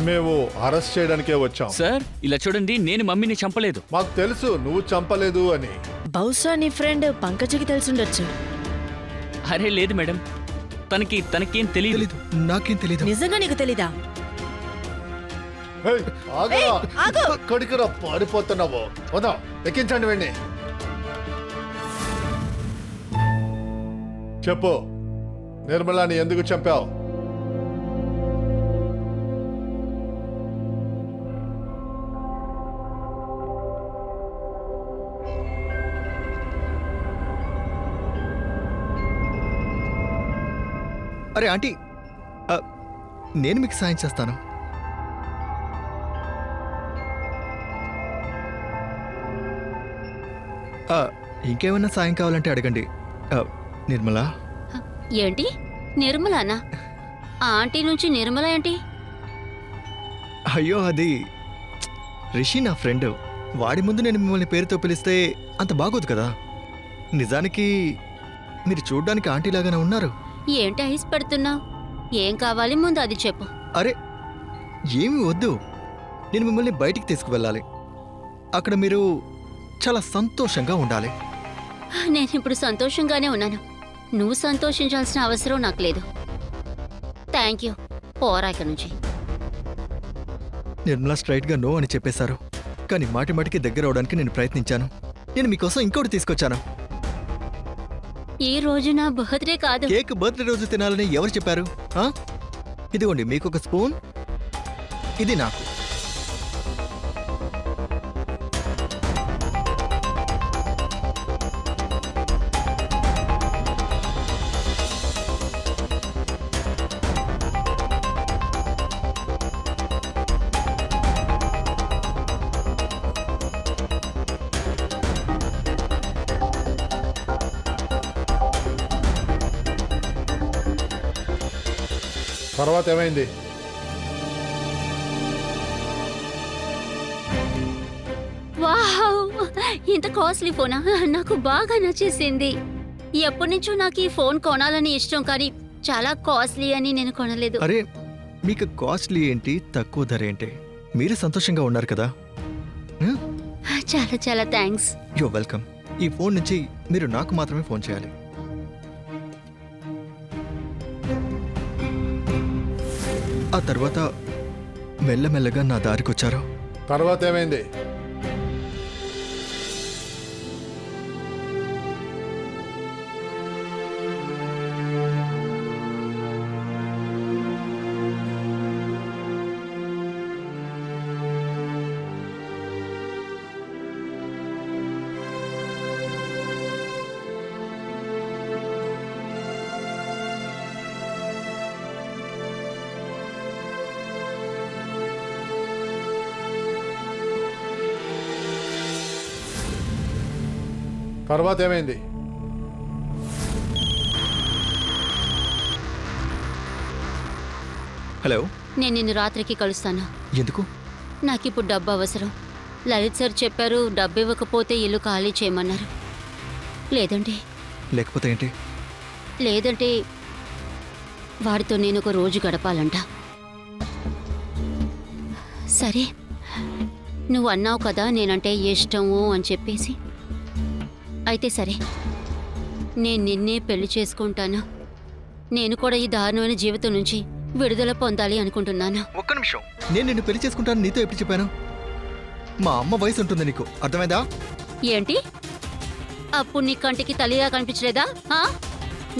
Speaker 5: మేము అరెస్ట్ చేయడానికే వచ్చాం.
Speaker 2: సార్ ఇలా చూడండి, నేను మమ్మీని చంపలేదు.
Speaker 5: మాకు తెలుసు నువ్వు చంపలేదు అని.
Speaker 7: బహుశా నీ ఫ్రెండ్ పంకజ్కి తెలుసుండొచ్చు.
Speaker 2: అరే లేదు మేడం, తనకేం తెలియదు.
Speaker 4: నాకేం తెలీదు.
Speaker 7: నిజంగా నీకు తెలీదా?
Speaker 5: ఏయ్, ఆగురా.
Speaker 7: ఏయ్, ఆగు.
Speaker 5: ఎక్కడికిరా పారిపోతున్నావు? వదా, ఎక్కించండి వెండి. చెప్పు, నిర్మలాని ఎందుకు చంపావు?
Speaker 4: అరే ఆంటీ, నేను మీకు సాయం చేస్తాను. ఇంకేమైనా సాయం కావాలంటే అడగండి. నిర్మల.
Speaker 3: ఏంటి నిర్మలానా? ఆ ఆంటీ నుంచి నిర్మల ఏంటి?
Speaker 4: అయ్యో, అది రిషి నా ఫ్రెండ్. వాడి ముందు నేను మిమ్మల్ని పేరుతో పిలిస్తే అంత బాగోదు కదా. నిజానికి మీరు చూడ్డానికి ఆంటీలాగానే ఉన్నారు.
Speaker 3: ఏంటి ఐస్ పెడుతున్నావు? ఏం కావాలి ముందు అది చెప్పు.
Speaker 4: అరే ఏమి వద్దు, నేను మిమ్మల్ని బయటికి తీసుకువెళ్ళాలి. అక్కడ మీరు చాలా సంతోషంగా ఉండాలి.
Speaker 3: నేను ఇప్పుడు సంతోషంగానే ఉన్నాను. నువ్వు సంతోషించాల్సిన అవసరం నాకు లేదు. Thank you. పోరా ఇక నుంచి.
Speaker 4: నిర్మలా స్ట్రైట్గా నో అని చెప్పేశారు. కానీ మాటి మాటికి దగ్గర అవడానికి నేను ప్రయత్నించాను. నేను మీకోసం ఇంకోటి తీసుకొచ్చాను.
Speaker 3: ఈ రోజు నా బర్త్డే కాదు.
Speaker 4: కేక్ బర్త్డే రోజు తినాలని ఎవరు చెప్పారు? ఇదిగోండి మీకు ఒక స్పూన్, ఇది నాకు.
Speaker 5: తర్వాత ఏమైంది?
Speaker 3: వావ్, ఇంత కాస్ట్లీ ఫోనా? నాకు బాగా నచ్చేసింది. ఎప్పటి నుంచో నాకు ఈ ఫోన్ కొనాలని ఇష్టం, కానీ చాలా కాస్ట్లీ అని నేను కొనలేదు.
Speaker 4: అరే మీకు కాస్ట్లీ ఏంటి, తక్కువ ధర ఏంటి? మీరు సంతోషంగా ఉన్నారు కదా?
Speaker 3: చాలా చాలా థ్యాంక్స్.
Speaker 4: Yo welcome. ఈ ఫోన్ నుంచి మీరు నాకు మాత్రమే ఫోన్ చేయాలి. ఆ తర్వాత మెల్లమెల్లగా నా దారికొచ్చారు.
Speaker 5: తర్వాత ఏమైంది? తర్వాత ఏమైంది?
Speaker 4: హలో,
Speaker 3: నేను నిన్ను రాత్రికి కలుస్తాను.
Speaker 4: ఎందుకు?
Speaker 3: నాకిప్పుడు డబ్బు అవసరం. లలిత్ సార్ చెప్పారు, డబ్బు ఇవ్వకపోతే ఇల్లు ఖాళీ చేయమన్నారు. లేదంటే
Speaker 4: ఏంటి?
Speaker 3: వాడితో నేను ఒక రోజు గడపాలంట. సరే, నువ్వు అన్నావు కదా నేనంటే ఇష్టము అని చెప్పేసి. అయితే సరే, నేను నిన్నే పెళ్లి చేసుకుంటాను. నేను కూడా ఈ దారుణమైన జీవితం నుంచి విడుదల పొందాలి అనుకుంటున్నాను.
Speaker 4: ఒక్క నిమిషం. నేను నిన్ను పెళ్లి చేసుకుంటాను నీతో ఎప్పుడు చెప్పాను? మా అమ్మ వయసు ఉంటుంది నీకు, అర్థమైందా?
Speaker 3: ఏంటి? అప్పుడు నీ కంటికి తల్లిగా కనిపించలేదా?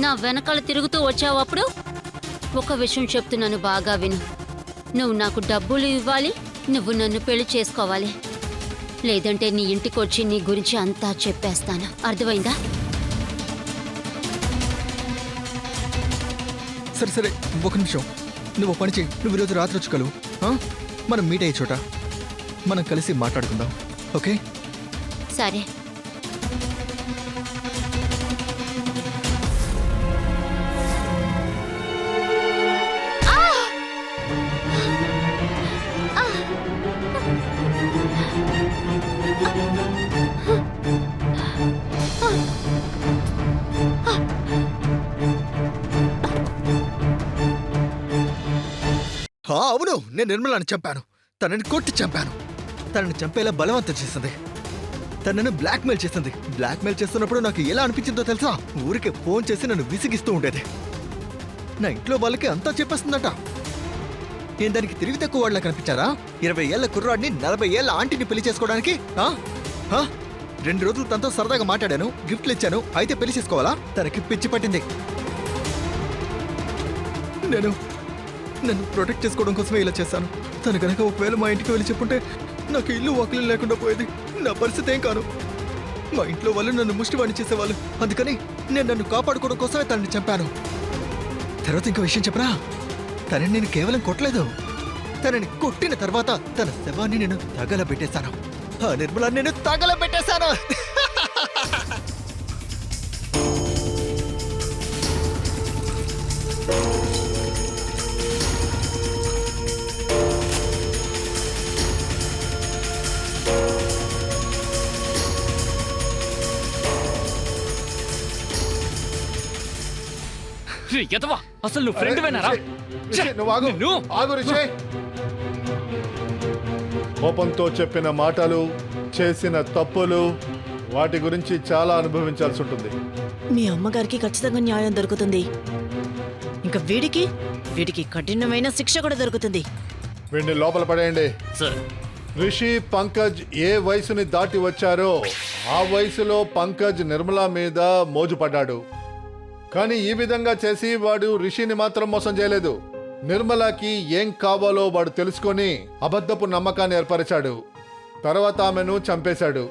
Speaker 3: నా వెనకాల తిరుగుతూ వచ్చావు అప్పుడు. ఒక విషయం చెప్తున్నాను, బాగా విను. నువ్వు నాకు డబ్బులు ఇవ్వాలి, నువ్వు నన్ను పెళ్లి చేసుకోవాలి. లేదంటే నీ ఇంటికి వచ్చి నీ గురించి అంతా చెప్పేస్తాను. అర్థమైందా?
Speaker 4: సరే ఒక నిమిషం. నువ్వు పని చేయి. నువ్వు ఈరోజు రాత్రి వచ్చి కలువు. మనం మీట్ అయ్యే చోట మనం కలిసి మాట్లాడుకుందాం, ఓకే?
Speaker 3: సరే.
Speaker 4: అవును, నేను నిర్మలాని చంపాను. తనని కొట్టి చంపాను. తనని చంపేలా బలవంతం చేసింది. తనను బ్లాక్మెయిల్ చేసింది. బ్లాక్మెయిల్ చేస్తున్నప్పుడు నాకు ఎలా అనిపించిందో తెలుసా? ఊరికే ఫోన్ చేసి నన్ను విసిగిస్తూ ఉండేది. నా ఇంట్లో వాళ్ళకి అంతా చెప్పేస్తుందట. నేను దానికి తిరిగి తక్కువ వాళ్ళ కనిపించారా? 20 ఏళ్ల కుర్రాడిని 40 ఏళ్ల ఆంటీని పెళ్లి చేసుకోవడానికి? 2 రోజులు తనతో సరదాగా మాట్లాడాను, గిఫ్ట్లు ఇచ్చాను. అయితే పెళ్లి చేసుకోవాలా? తనకి పిచ్చి పట్టింది. నన్ను ప్రొటెక్ట్ చేసుకోవడం కోసమే ఇలా చేశాను. తను కనుక ఒకవేళ మా ఇంటికి వెళ్ళి చెప్పుంటే నాకు ఇల్లు వాకిలు లేకుండా పోయేది. నా పరిస్థితి ఏం కాను. మా ఇంట్లో వాళ్ళు నన్ను ముష్టివాణి చేసేవాళ్ళు. అందుకని నేను నన్ను కాపాడుకోవడం కోసమే తనని చంపాను. తర్వాత ఇంకో విషయం చెప్పరా? తనని నేను కేవలం కొట్టలేదు. తనని కొట్టిన తర్వాత తన శవాన్ని నేను తగలబెట్టేశాను. ఆ నిర్మలాన్ని నేను తగలబెట్టేశాను.
Speaker 2: ఎదవా, అసలు నువ్వు ఫ్రెండ్ వేనారా?
Speaker 5: నువ్వు ఆగు రిషి. కోపంతో చెప్పిన మాటలు, చేసిన తప్పులు, వాటి గురించి చాలా అనుభవించాల్సి ఉంటుంది.
Speaker 7: మీ అమ్మగారికి ఖచ్చితంగా న్యాయం దొరుకుతుంది. ఇంకా వీడికి కఠినమైన శిక్ష కూడా దొరుకుతుంది.
Speaker 5: వీడిని లోపల పడేయండి.
Speaker 2: సార్,
Speaker 5: రిషి, పంకజ్ ఏ వయసుని దాటి వచ్చారో ఆ వయసులో పంకజ్ నిర్మల మీద మోజు పడ్డాడు. కానీ ఈ విధంగా చేసి వాడు రిషిని మాత్రం మోసం చేయలేదు. నిర్మలకి ఏం కావాలో వాడు తెలుసుకొని అబద్ధపు నమ్మకాన్ని ఏర్పరిచాడు. తర్వాత ఆమెను చంపేశాడు.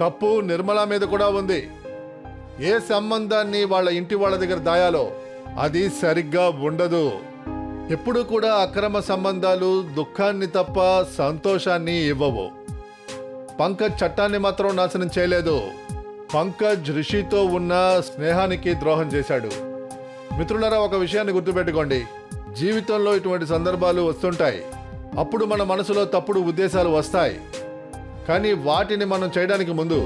Speaker 5: తప్పు నిర్మల మీద కూడా ఉంది. ఏ సంబంధాన్ని వాళ్ళ ఇంటి వాళ్ళ దగ్గర దాయాలో అది సరిగ్గా ఉండదు. ఎప్పుడు కూడా అక్రమ సంబంధాలు దుఃఖాన్ని తప్ప సంతోషాన్ని ఇవ్వవు. పంకజ్ చట్టాన్ని మాత్రం నాశనం చేయలేదు. పంకజ్ రిషితో ఉన్న స్నేహానికి ద్రోహం చేశాడు. మిత్రులారా, ఒక విషయాన్ని గుర్తుపెట్టుకోండి. జీవితంలో ఇటువంటి సందర్భాలు వస్తుంటాయి. అప్పుడు మన మనసులో తప్పుడు ఉద్దేశాలు వస్తాయి. కానీ వాటిని మనం చేయడానికి ముందు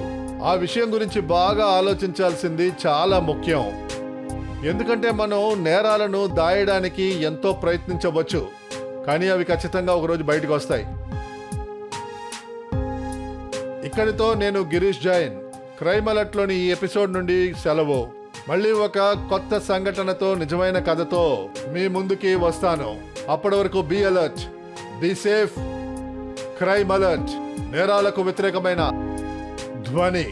Speaker 5: ఆ విషయం గురించి బాగా ఆలోచించాల్సింది చాలా ముఖ్యం. ఎందుకంటే మనం నేరాలను దాయడానికి ఎంతో ప్రయత్నించవచ్చు, కానీ అవి ఖచ్చితంగా ఒకరోజు బయటకు వస్తాయి. ఇక్కడితో నేను గిరీష్ జైన్ క్రైమ్ అలర్ట్లోని ఈ ఎపిసోడ్ నుండి సెలవు. మళ్ళీ ఒక కొత్త సంఘటనతో, నిజమైన కథతో మీ ముందుకి వస్తాను. అప్పటి వరకు be alert, be safe. Crime alert, నేరాలకు వ్యతిరేకమైన ధ్వని.